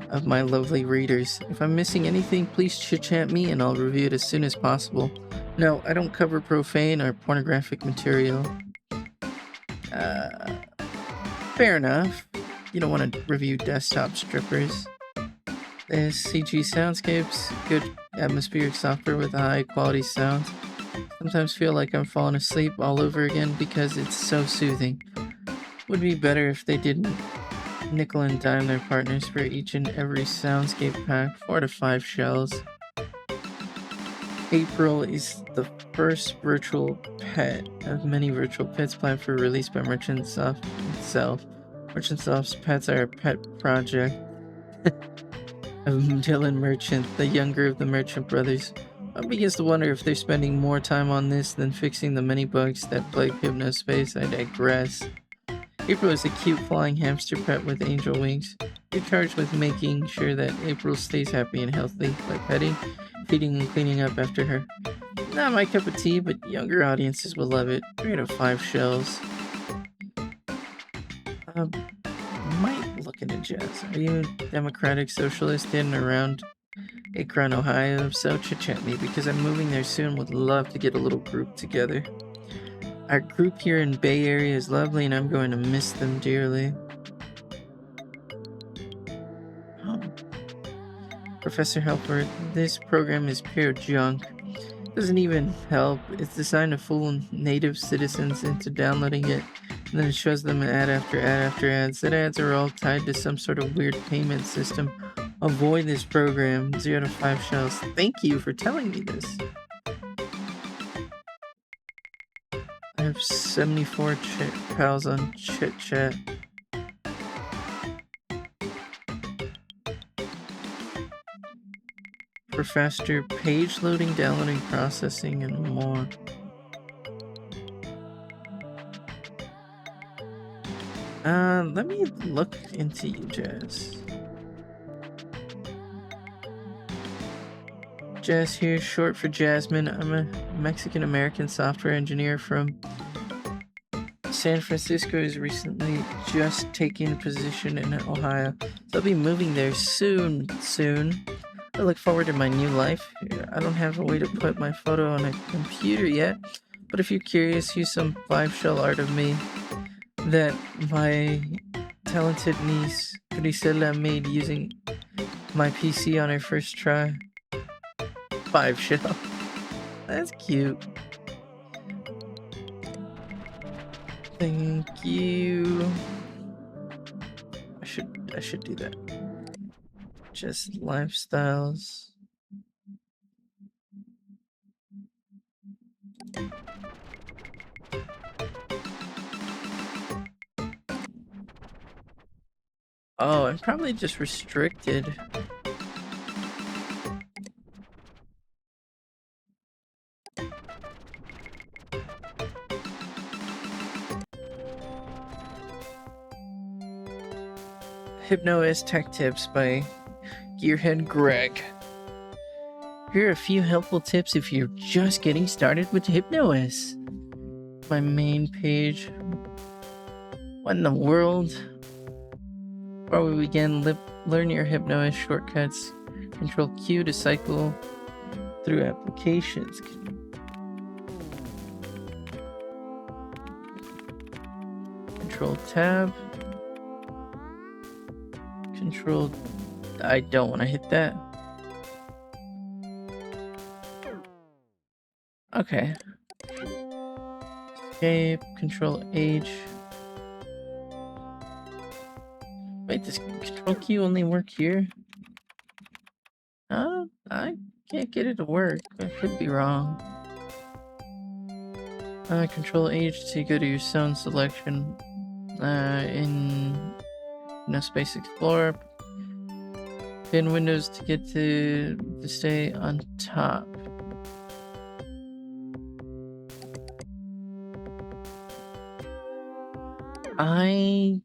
of my lovely readers. If I'm missing anything, please chit-chat me and I'll review it as soon as possible. No, I don't cover profane or pornographic material. Fair enough. You don't want to review desktop strippers. There's CG soundscapes, good atmospheric software with high quality sounds. Sometimes feel like I'm falling asleep all over again because it's so soothing. Would be better if they didn't nickel and dime their partners for each and every soundscape pack, 4 to 5 shells. April is the first virtual pet of many virtual pets planned for release by Merchantsoft itself. Merchantsoft's pets are a pet project of Dylan Merchant, the younger of the Merchant brothers. One begins to wonder if they're spending more time on this than fixing the many bugs that plague Hypnospace. I digress. April is a cute flying hamster pet with angel wings. You're charged with making sure that April stays happy and healthy by petting, feeding, and cleaning up after her. Not my cup of tea, but younger audiences will love it. 3 out of 5 shells. Might look into Jazz. Are you a democratic socialist in and around Akron, Ohio? If so, chit-chat me, because I'm moving there soon. Would love to get a little group together. Our group here in Bay Area is lovely, and I'm going to miss them dearly. Professor Helper, this program is pure junk. Doesn't even help. It's designed to fool native citizens into downloading it, and then it shows them ad after ad after ad. Said ads are all tied to some sort of weird payment system. Avoid this program. 0 to 5 shells. Thank you for telling me this. I have 74 pals on Chit Chat. For faster page loading, downloading, processing, and more. Let me look into you, Jazz. Jazz here, short for Jasmine. I'm a Mexican-American software engineer from San Francisco who's recently just taken a position in Ohio. So I'll be moving there soon. I look forward to my new life. I don't have a way to put my photo on a computer yet, but if you're curious, here's some 5-shell art of me that my talented niece, Grisela, made using my PC on her first try. 5-shell. That's cute. Thank you. I should do that. Just lifestyles. Oh, I'm probably just restricted. HypnoS Tech Tips by Gearhead Greg. Here are a few helpful tips if you're just getting started with HypnoS. My main page. What in the world? Before we begin, learn your HypnoS shortcuts. Control Q to cycle through applications. Control Tab. Control. I don't want to hit that. Okay. Escape. Control H. Wait, does Control Q only work here? I can't get it to work. I could be wrong. Control H to go to your sound selection. In Hypnospace Explorer. Pin Windows to get to stay on top. I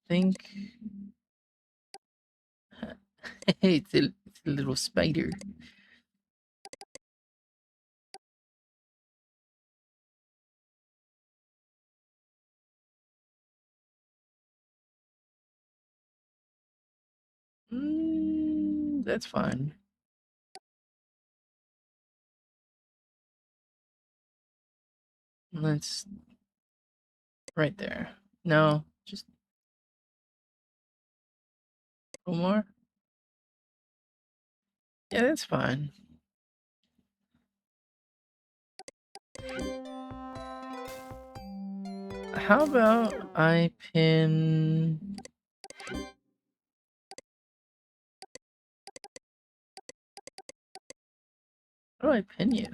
think it's a little spider. That's fine. Let's right there. No, just a little more. Yeah, that's fine. How about I pin... How do I pin you?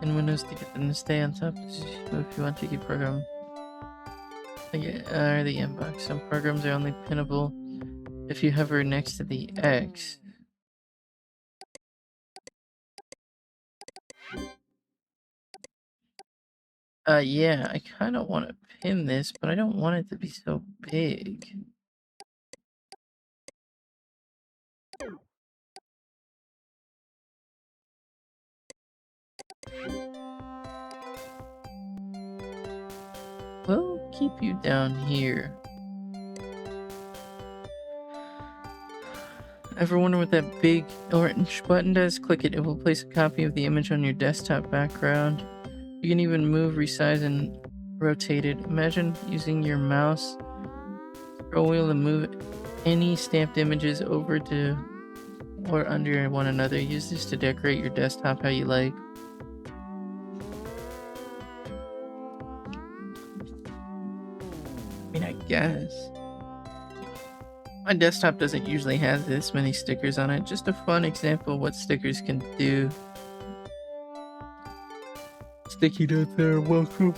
Pin Windows to get them to stay on top. If you want to keep program. The inbox. Some programs are only pinnable if you hover next to the X. Yeah, I kind of want to pin this, but I don't want it to be so big. We'll keep you down here. Ever wonder what that big orange button does? Click it. It will place a copy of the image on your desktop background. You can even move, resize, and rotate it. Imagine using your mouse scroll wheel to move any stamped images over to or under one another. Use this to decorate your desktop how you like. I mean, I guess. My desktop doesn't usually have this many stickers on it. Just a fun example of what stickers can do. Sticky notes are welcome.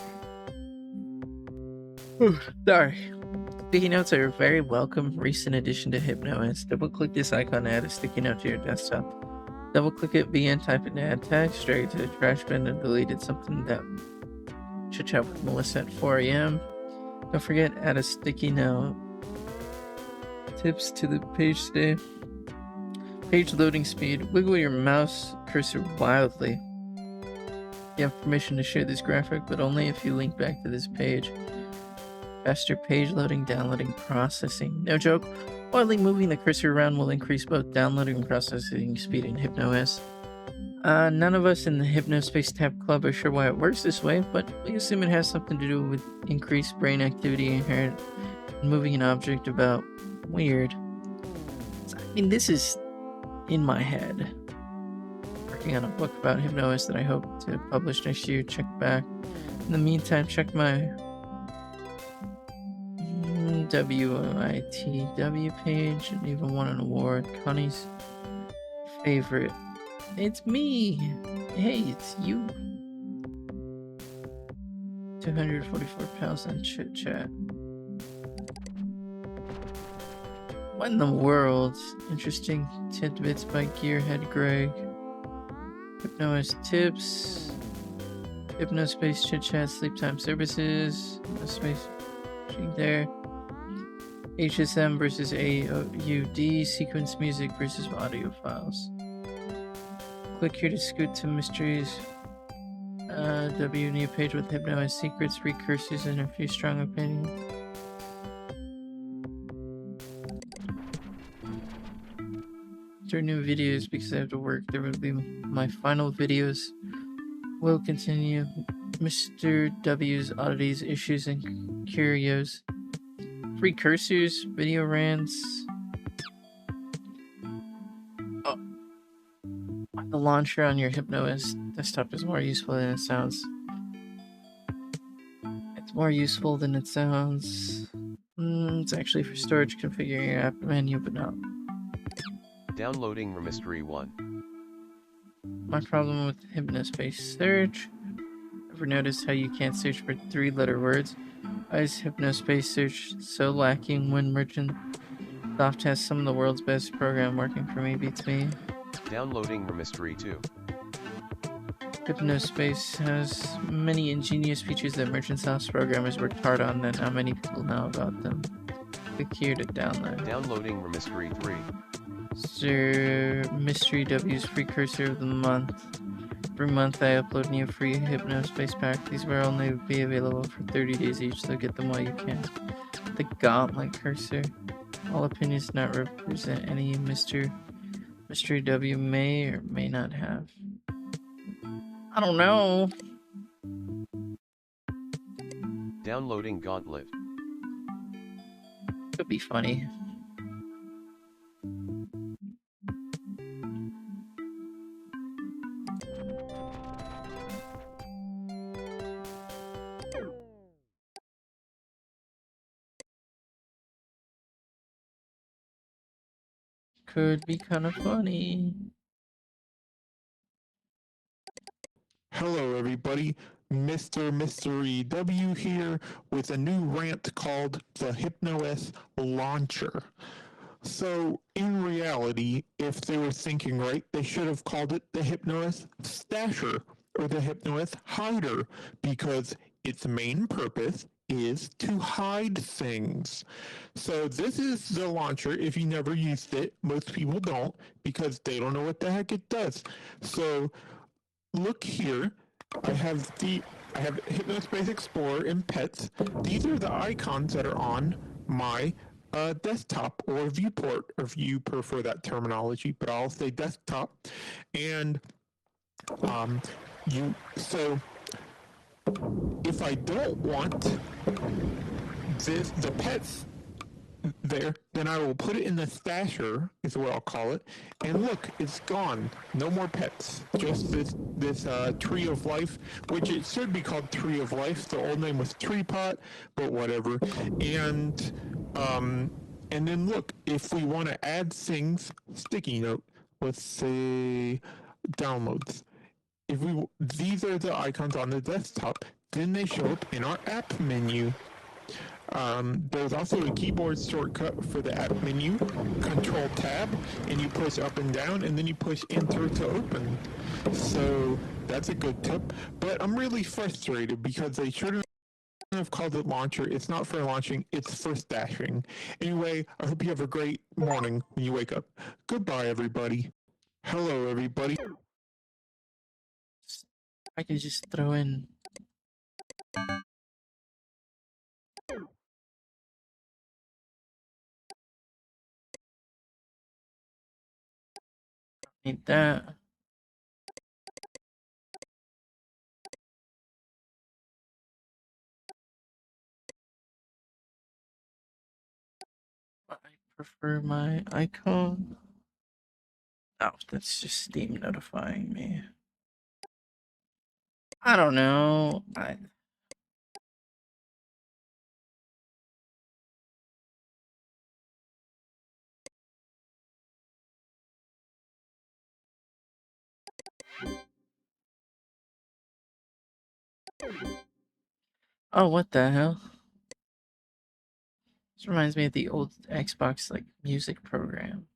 Oh, sorry. Sticky notes are a very welcome recent addition to HypnoS. Double click this icon to add a sticky note to your desktop. Double click it, begin, type it in add text, drag it to the trash bin and delete it. Something that chit chat with Melissa at 4 a.m. Don't forget, add a sticky note. Tips to the page today. Page loading speed. Wiggle your mouse cursor wildly. You have permission to share this graphic, but only if you link back to this page. Faster page loading, downloading, processing. No joke, wildly moving the cursor around will increase both downloading and processing speed in HypnoS. None of us in the Hypnospace Tab Club are sure why it works this way, but we assume it has something to do with increased brain activity inherent in moving an object about. Weird. I mean, this is in my head. Working on a book about HypnoS that I hope to publish next year. Check back. In the meantime, check my WITW page and even won an award. Connie's favorite. It's me! Hey, it's you. 244 pounds on chit chat. What in the world? Interesting tidbits by Gearhead Greg. HypnoS tips. Hypnospace chit chat, sleep time services. Hypnospace there. HSM versus AUD. Sequence music versus audio files. Click here to scoot to Mysteries W new page with HypnoS secrets, precursors, and a few strong opinions. There are new videos because I have to work. There will be my final videos. Will continue. Mr. W's oddities, issues, and curios. Precursors, video rants. The launcher on your HypnoS desktop is more useful than it sounds. It's more useful than it sounds. It's actually for storage, configuring your app menu, but not. Downloading Pt.1. My problem with Hypnospace search. Ever noticed how you can't search for 3-letter words? Why is Hypnospace search so lacking when Merchant Soft has some of the world's best program working for me? Beats me. Downloading Pt.2. Hypnospace has many ingenious features that Merchant Soft's programmers worked hard on that not many people know about them. Click here to download. Downloading Pt.3. Sir Mystery W's precursor of the month. Every month I upload new free Hypnospace pack. These will only be available for 30 days each, so get them while you can. The Gauntlet cursor. All opinions not represent any Mystery W may or may not have. I don't know. Downloading Gauntlet. Could be funny. Could be kind of funny. Hello everybody, Mr. Mystery W here with a new rant called the HypnoS Launcher. So in reality, if they were thinking right, they should have called it the HypnoS Stasher or the HypnoS Hider, because its main purpose is to hide things. So this is the launcher. If you never used it, most people don't, because they don't know what the heck it does. So look here, I have Hypnospace Explorer and Pets. These are the icons that are on my desktop or viewport, if you prefer that terminology, but I'll say desktop. And so if I don't want the pets there, then I will put it in the stasher, is what I'll call it. And look, it's gone. No more pets. Just this Tree of Life, which it should be called Tree of Life. The old name was Tree Pot, but whatever. And then look, if we want to add things, sticky note, let's say downloads. These are the icons on the desktop, then they show up in our app menu. There's also a keyboard shortcut for the app menu, Control Tab, and you push up and down, and then you push Enter to open. So that's a good tip. But I'm really frustrated because they should have have called it launcher. It's not for launching, it's for stashing. Anyway, I hope you have a great morning when you wake up. Goodbye, everybody. Hello, everybody. I could just throw in. Need that. I prefer my icon. Oh, that's just Steam notifying me. I don't know. Oh, what the hell? This reminds me of the old Xbox like music program.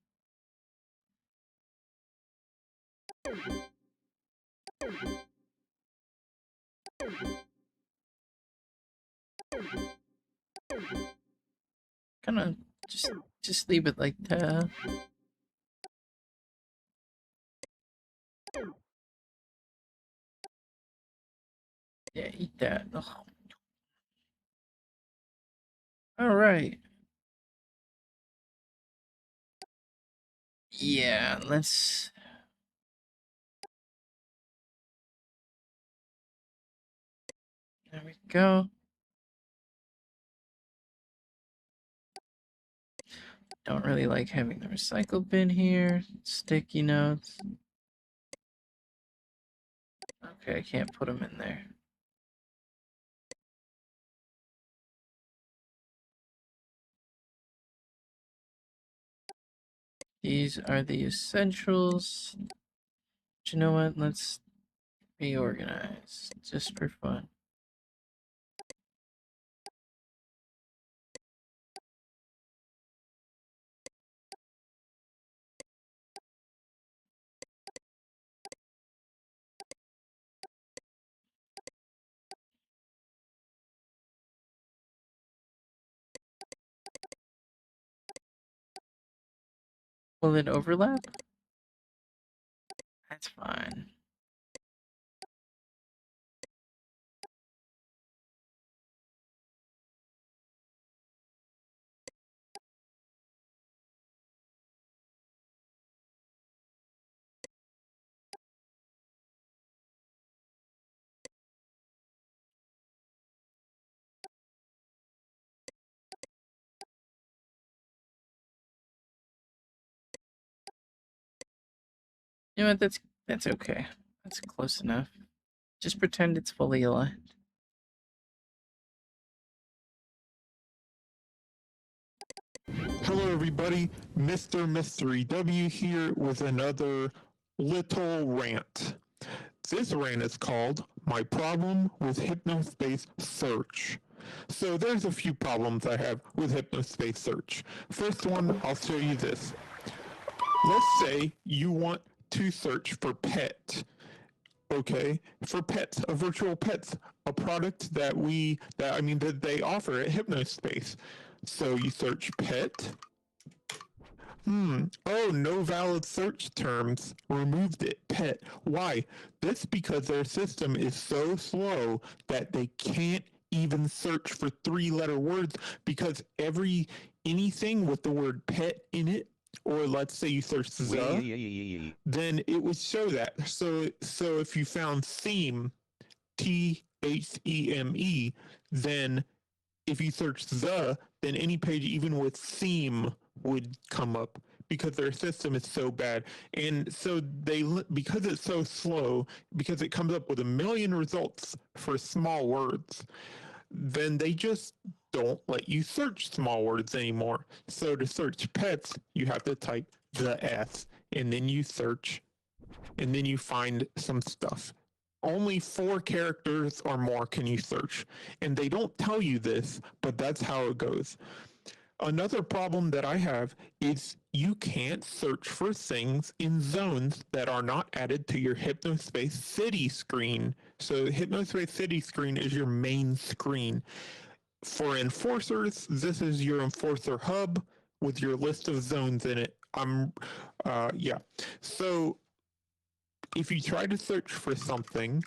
Kind of just leave it like that. Yeah, eat that. Ugh. All right. Yeah, let's. There we go. Don't really like having the recycle bin here. Sticky notes. Okay, I can't put them in there. These are the essentials. But you know what? Let's reorganize just for fun. Will it overlap? That's fine. You know what? That's okay. That's close enough. Just pretend it's fully aligned. Hello, everybody. Mr. Mystery W here with another little rant. This rant is called My Problem with Hypnospace Search. So there's a few problems I have with Hypnospace Search. First one, I'll show you this. Let's say you want to search for pet. Okay, for pets, a virtual pets, a product that they offer at Hypnospace. So you search pet. Oh, no valid search terms. Removed it. Pet. Why? That's because their system is so slow that they can't even search for 3-letter words because anything with the word pet in it, or let's say you search the, then it would show that. So if you found theme, THEME, then if you search then any page even with theme would come up because their system is so bad. And so because it's so slow, because it comes up with a million results for small words, then they just don't let you search small words anymore. So to search pets, you have to type the S and then you search and then you find some stuff. Only 4 characters or more can you search. And they don't tell you this, but that's how it goes. Another problem that I have is you can't search for things in zones that are not added to your Hypnospace city screen. So Hypnospace City screen is your main screen. For enforcers, this is your enforcer hub with your list of zones in it. Yeah. So if you try to search for something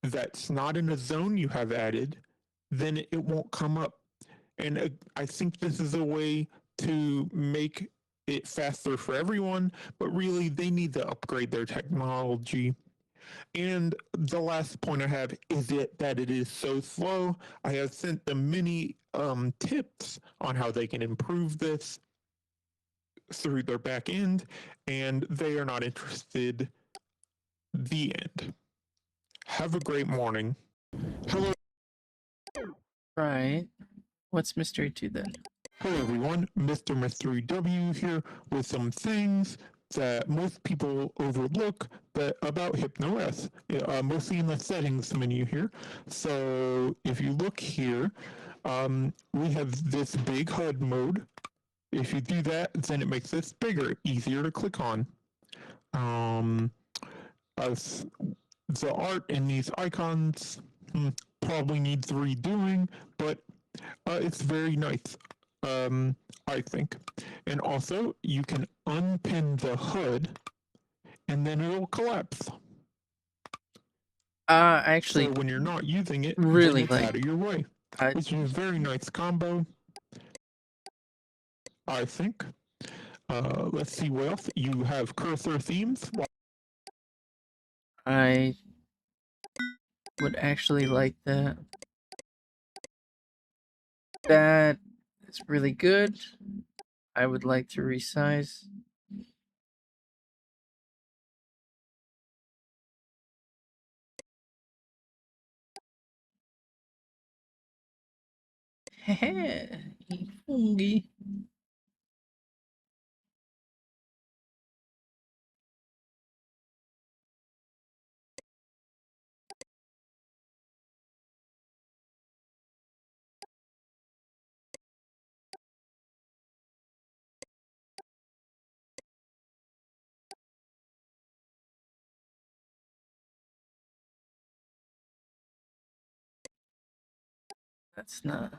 that's not in a zone you have added, then it won't come up. And I think this is a way to make it faster for everyone, but really they need to upgrade their technology. And the last point I have is that it is so slow. I have sent them many tips on how they can improve this through their back end, and they are not interested. The end. Have a great morning. Hello. Right. What's Mystery 2 then? Hello, everyone. Mr. Mystery W here with some things that most people overlook about HypnoS, mostly in the settings menu here. So if you look here, we have this big HUD mode. If you do that, then it makes this bigger, easier to click on. As the art in these icons probably needs redoing, but it's very nice, I think. And also, you can unpin the hood, and then it'll collapse. Actually, So when you're not using it, then really it's out of your way, I, which is a very nice combo, I think. Let's see what else. You have cursor themes. I would actually like that. That is really good. I would like to resize. Heh, fungi. That's not.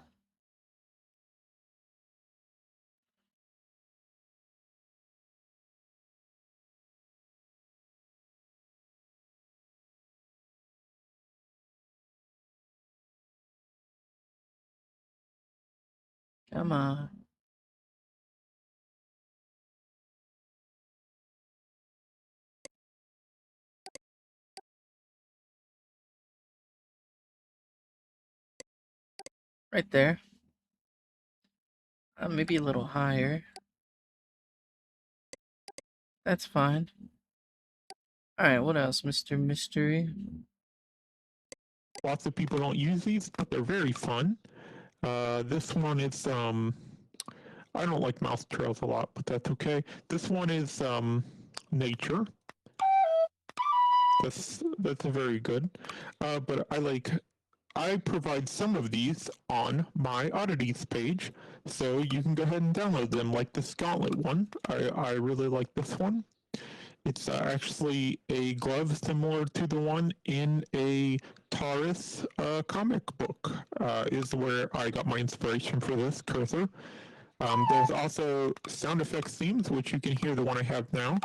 Come on. Right there. Maybe a little higher. That's fine. Alright, what else, Mr. Mystery? Lots of people don't use these, but they're very fun. This one is I don't like mouse trails a lot, but that's okay. This one is nature. That's a very good. But I provide some of these on my oddities page, so you can go ahead and download them. Like this gauntlet one, I really like this one. It's actually a glove similar to the one in a Taurus comic book. Is where I got my inspiration for this cursor. There's also sound effects themes, which you can hear the one I have now.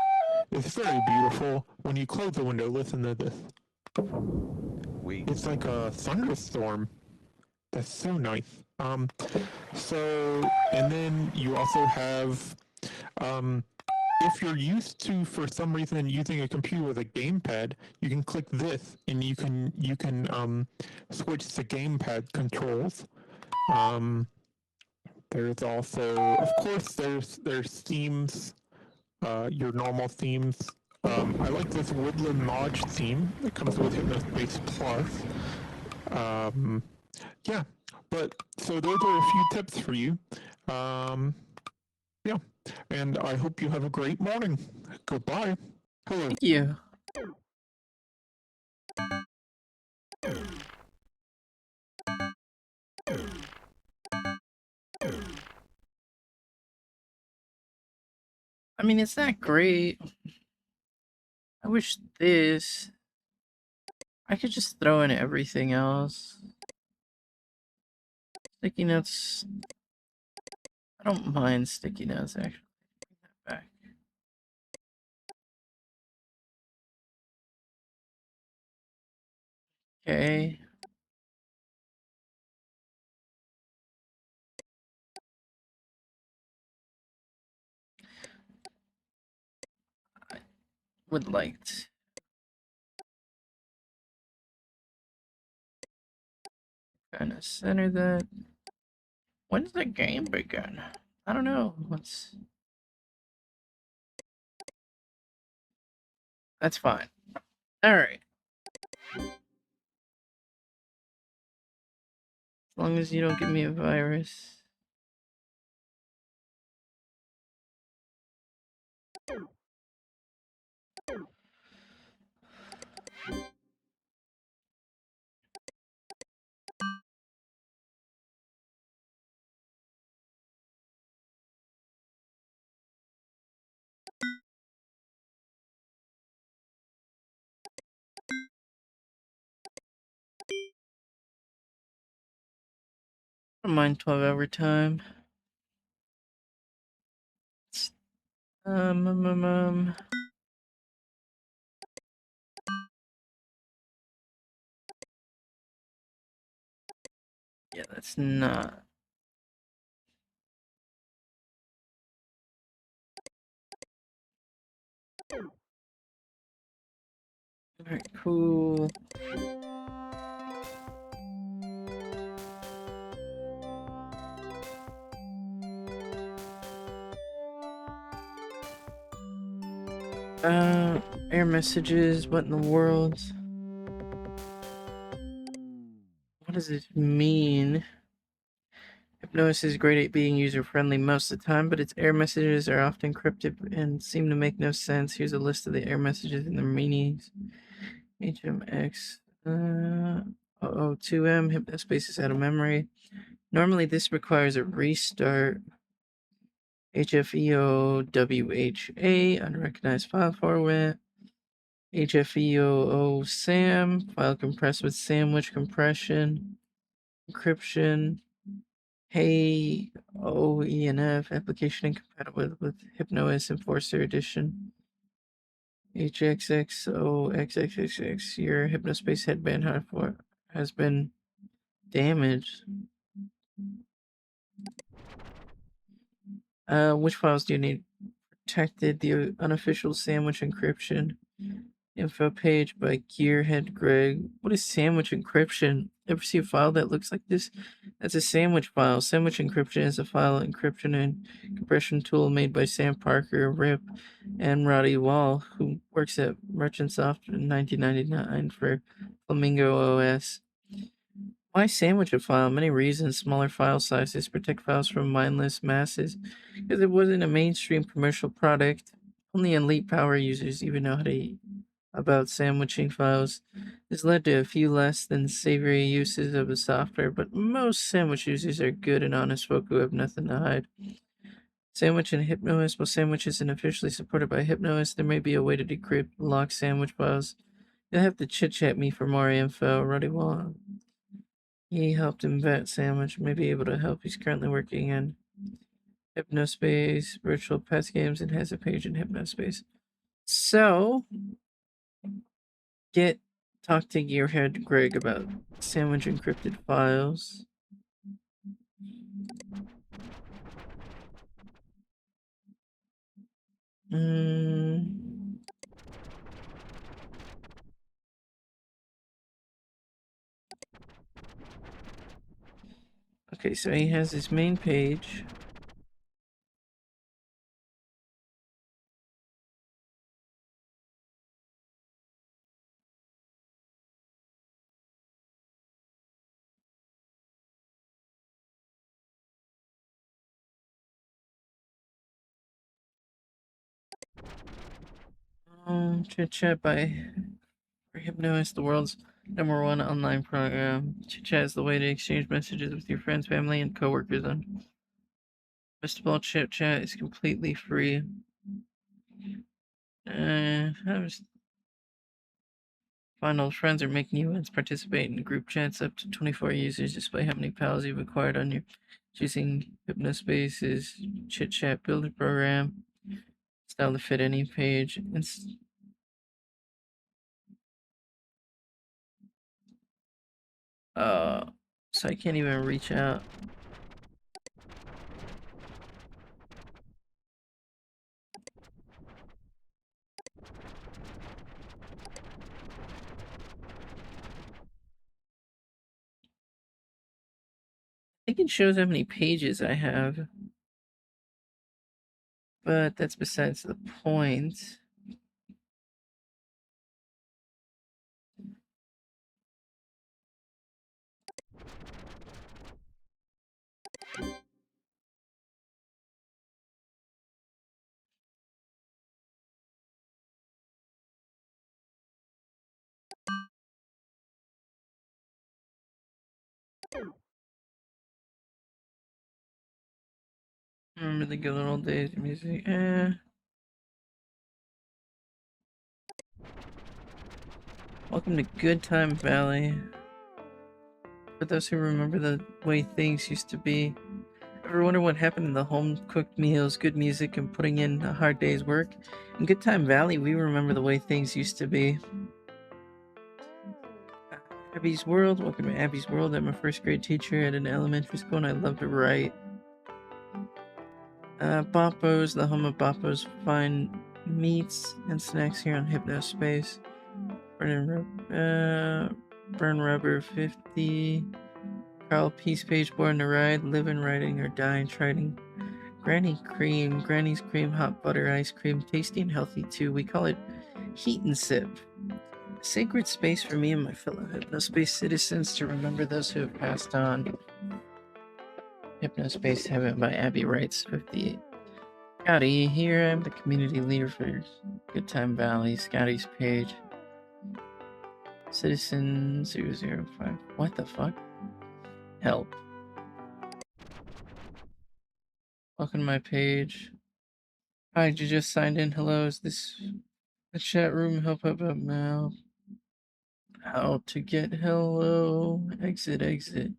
It's very beautiful. When you close the window, listen to this. It's like a thunderstorm. That's so nice. And then you also have, if you're used to, for some reason, using a computer with a gamepad, you can click this, and you can switch to gamepad controls. There's also, of course, there's themes, your normal themes. I like this Woodland Lodge theme that comes with Hypnospace Plus. Yeah, but so those are a few tips for you. Yeah, and I hope you have a great morning. Goodbye. Hello. Thank you. I mean, it's not great. I wish this. I could just throw in everything else. Sticky notes. I don't mind sticky notes actually. Back. Okay. I would like to kind of center that. When's the game begin? I don't know. That's fine. All right. As long as you don't give me a virus. I don't mind 12-hour time. Um, um, um, um. Yeah, that's not. Alright, cool. Air messages, what in the world? What does it mean? Hypnosis is great at being user-friendly most of the time, but its error messages are often cryptic and seem to make no sense. Here's a list of the error messages and their meanings. HMX, 002M, Hypnospace is out of memory. Normally this requires a restart. HFEOWHA, unrecognized file format. HFEOO SAM, file compressed with sandwich compression, encryption. Hey, OENF, application incompatible with HypnoS Enforcer Edition. HXXOXXXX, your Hypnospace headband has been damaged. Which files do you need protected? The unofficial sandwich encryption. Info page by Gearhead Greg. What is sandwich encryption? Ever see a file that looks like this? That's a sandwich file. Sandwich encryption is a file encryption and compression tool made by Sam Parker, Rip, and Roddy Wall, who works at Merchantsoft in 1999 for Flamingo OS. Why sandwich a file? Many reasons. Smaller file sizes protect files from mindless masses. Because it wasn't a mainstream commercial product. Only elite power users even know how to about sandwiching files. This led to a few less than savory uses of the software, but most sandwich users are good and honest folk who have nothing to hide. Sandwich and Hypnois. While Sandwich isn't officially supported by Hypnois, there may be a way to decrypt and lock sandwich files. You'll have to chit-chat me for more info. Roddy Wall. He helped invent Sandwich, may be able to help. He's currently working in Hypnospace, virtual pets games, and has a page in Hypnospace. So, talk to Gearhead Greg about sandwich encrypted files. Okay, so he has his main page. Chit Chat by Hypnosis, the world's #1 online program. Chit Chat is the way to exchange messages with your friends, family, and coworkers. On best of all, Chit Chat is completely free. Find old friends or make new ones. Participate in group chats. Up to 24 users. Display how many pals you've acquired on your choosing Hypnospace's chit chat builder program. Style to fit any page. So I can't even reach out. I think it shows how many pages I have, but that's besides the point. Remember the good old days of music. Welcome to Good Time Valley. For those who remember the way things used to be. Ever wonder what happened in the home-cooked meals, good music, and putting in a hard day's work? In Good Time Valley, we remember the way things used to be. Abby's World. Welcome to Abby's World. I'm a first grade teacher at an elementary school and I love to write. Boppos, the home of Boppos. Find meats and snacks here on Hypnospace. Burn Rubber 50. Carl Peace Page, Born to Ride. Living, Writing, or Dying, Triding. Granny's Cream, Hot Butter Ice Cream. Tasty and healthy too. We call it Heat and Sip. A sacred space for me and my fellow Hypnospace citizens to remember those who have passed on. Hypnospace Heaven by Abby Writes 58. Scotty here. I'm the community leader for Good Time Valley. Scotty's page. Citizen 005. What the fuck? Help. Welcome to my page. Hi, you just signed in. Hello, is this the chat room? Help up now. How to get hello. Exit.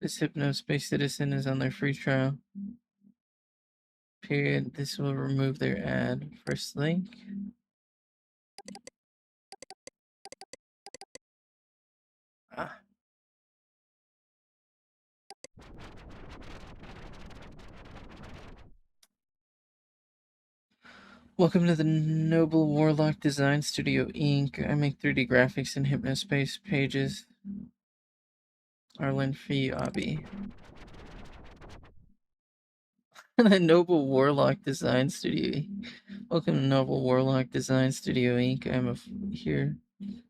This Hypnospace citizen is on their free trial. Period. This will remove their ad. First link. Ah. Welcome to the Noble Warlock Design Studio Inc. I make 3D graphics and Hypnospace pages. Arlen Fee Obby. The Noble Warlock Design Studio. Welcome to Noble Warlock Design Studio Inc. I'm here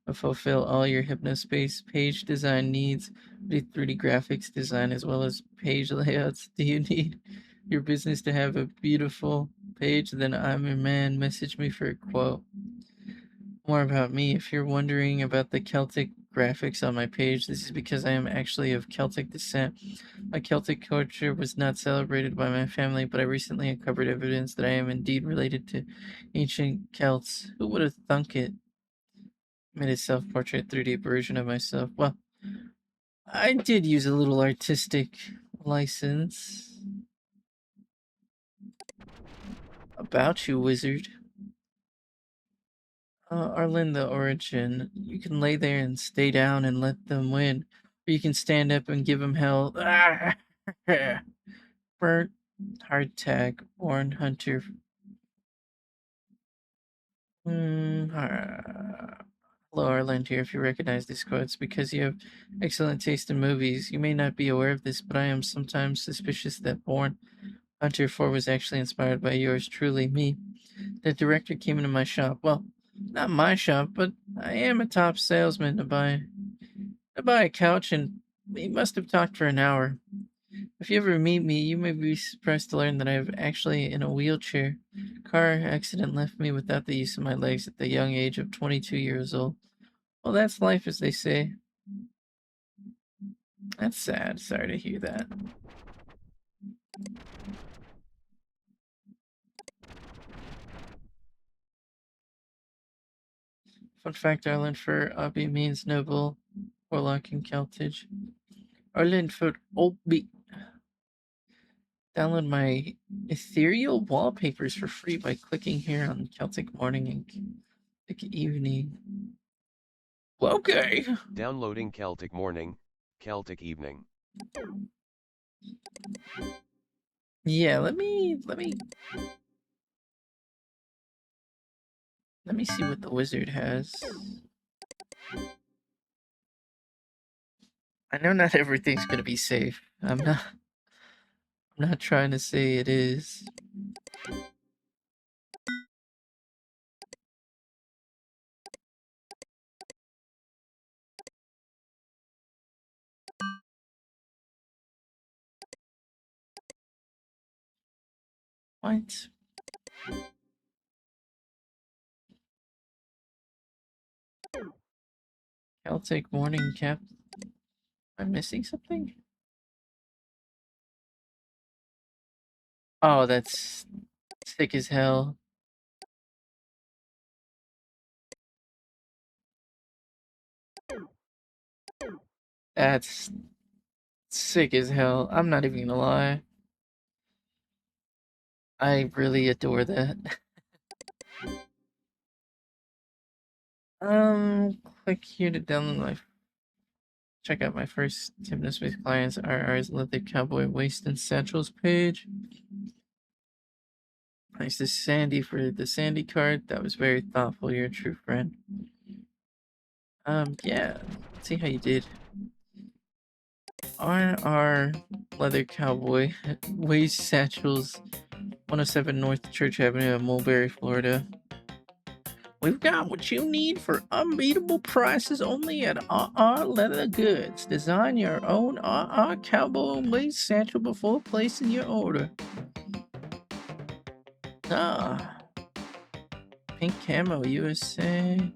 to fulfill all your Hypnospace page design needs. Do 3D graphics design as well as page layouts. Do you need your business to have a beautiful page? Then I'm your man. Message me for a quote. More about me. If you're wondering about the Celtic graphics on my page, this is because I am actually of Celtic descent. My Celtic culture was not celebrated by my family, but I recently uncovered evidence that I am indeed related to ancient Celts. Who would have thunk it? Made a self-portrait 3D version of myself. Well, I did use a little artistic license. About you, wizard. Arlinda Origin. You can lay there and stay down and let them win. Or you can stand up and give them hell. Burnt hardtack, Born Hunter. Hello, Arland here. If you recognize these quotes, because you have excellent taste in movies, you may not be aware of this, but I am sometimes suspicious that Born Hunter 4 was actually inspired by yours truly, me. The director came into my shop. Well, not my shop, but I am a top salesman to buy a couch, and we must have talked for an hour. If you ever meet me, you may be surprised to learn that I am actually in a wheelchair. Car accident left me without the use of my legs at the young age of 22 years old. Well, that's life, as they say. That's sad. Sorry to hear that. Fun fact, Ireland for Obi means noble, warlock in Celtic. Ireland for Obi. Download my ethereal wallpapers for free by clicking here on Celtic morning and Celtic evening. Okay. Downloading Celtic morning, Celtic evening. Yeah, let me see what the wizard has. I know not everything's gonna be safe. I'm not trying to say it is. What? Celtic morning cap. Am I missing something? Oh, that's sick as hell. That's sick as hell. I'm not even gonna lie. I really adore that. Click here to download my. Check out my first Hypnospace clients. RR's Leather Cowboy Waist and Satchels page. Thanks to Sandy for the Sandy card. That was very thoughtful. You're a true friend. Yeah. Let's see how you did. RR Leather Cowboy Waist Satchels 107 North Church Avenue in Mulberry, Florida. We've got what you need for unbeatable prices only at RR Leather Goods. Design your own RR Cowboy Waist Satchel before placing your order. Ah. Pink Camo USA.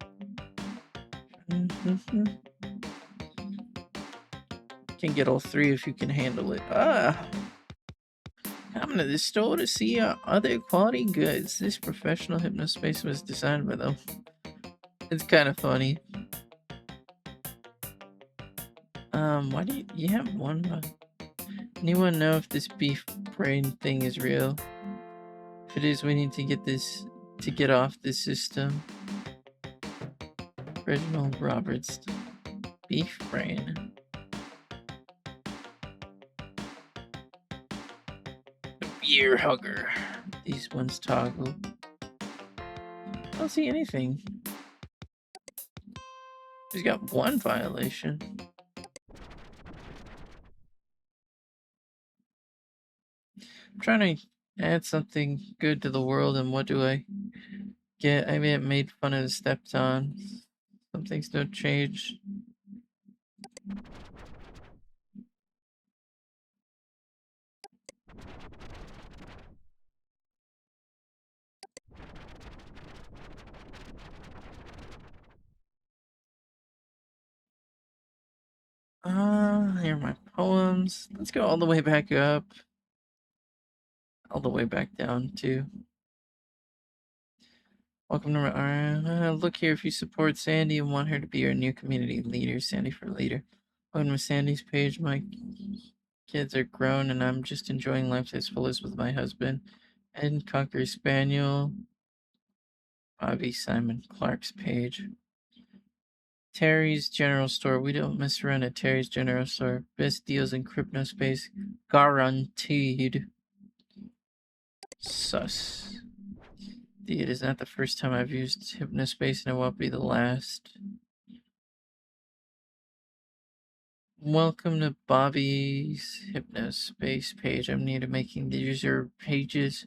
Can get all three if you can handle it. Come to this store to see our other quality goods. This professional Hypnospace was designed by them. It's kind of funny. Why do you have one? Anyone know if this beef brain thing is real? If it is, we need to get off this system. Reginald Roberts, beef brain. Beer hugger. These ones toggle. I don't see anything. He's got one violation. I'm trying to add something good to the world, and what do I get? I haven't made fun of the stepped on. Some things don't change. Here are my poems. Let's go all the way back up. All the way back down, too. Welcome to my look here if you support Sandy and want her to be our new community leader. Sandy for leader. Welcome to Sandy's page. My kids are grown and I'm just enjoying life to its fullest with my husband. Ed Cocker Spaniel. Bobby Simon Clark's page. Terry's General Store. We don't mess around at Terry's General Store. Best deals in Hypnospace. Guaranteed. Sus. It is not the first time I've used Hypnospace and it won't be the last. Welcome to Bobby's Hypnospace page. I'm new to making the user pages,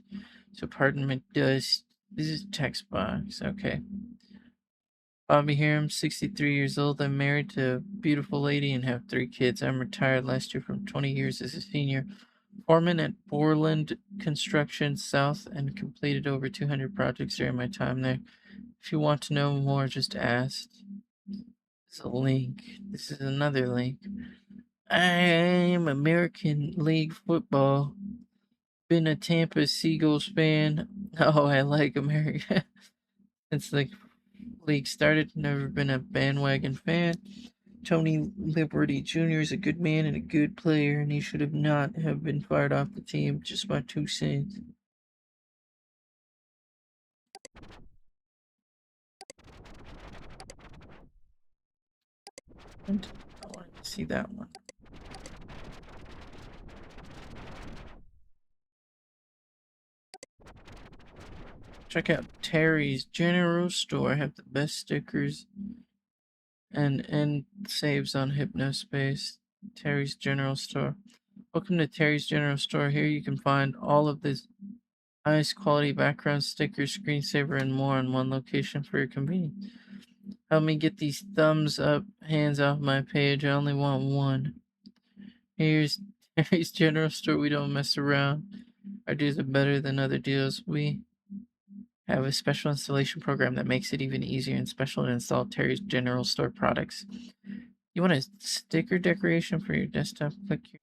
so pardon my dust. This is text box. Okay. Bobby here. I'm 63 years old. I'm married to a beautiful lady and have 3 kids. I'm retired last year from 20 years as a senior foreman at Borland Construction South and completed over 200 projects during my time there. If you want to know more, just ask. There's a link. This is another link. I'm American League Football. Been a Tampa Seagulls fan. Oh, I like America. It's like League started, never been a bandwagon fan. Tony Liberty Jr. is a good man and a good player, and he should have not have been fired off the team. Just my 2 cents. And I wanted to see that one. Check out Terry's General Store. Have the best stickers and saves on Hypnospace. Terry's General Store. Welcome to Terry's General Store. Here you can find all of this highest quality background stickers, screensaver, and more in one location for your convenience. Help me get these thumbs up, hands off my page. I only want one. Here's Terry's General Store. We don't mess around. Our deals are better than other deals. We have a special installation program that makes it even easier and special to install Terry's General Store products. You want a sticker decoration for your desktop? Click here.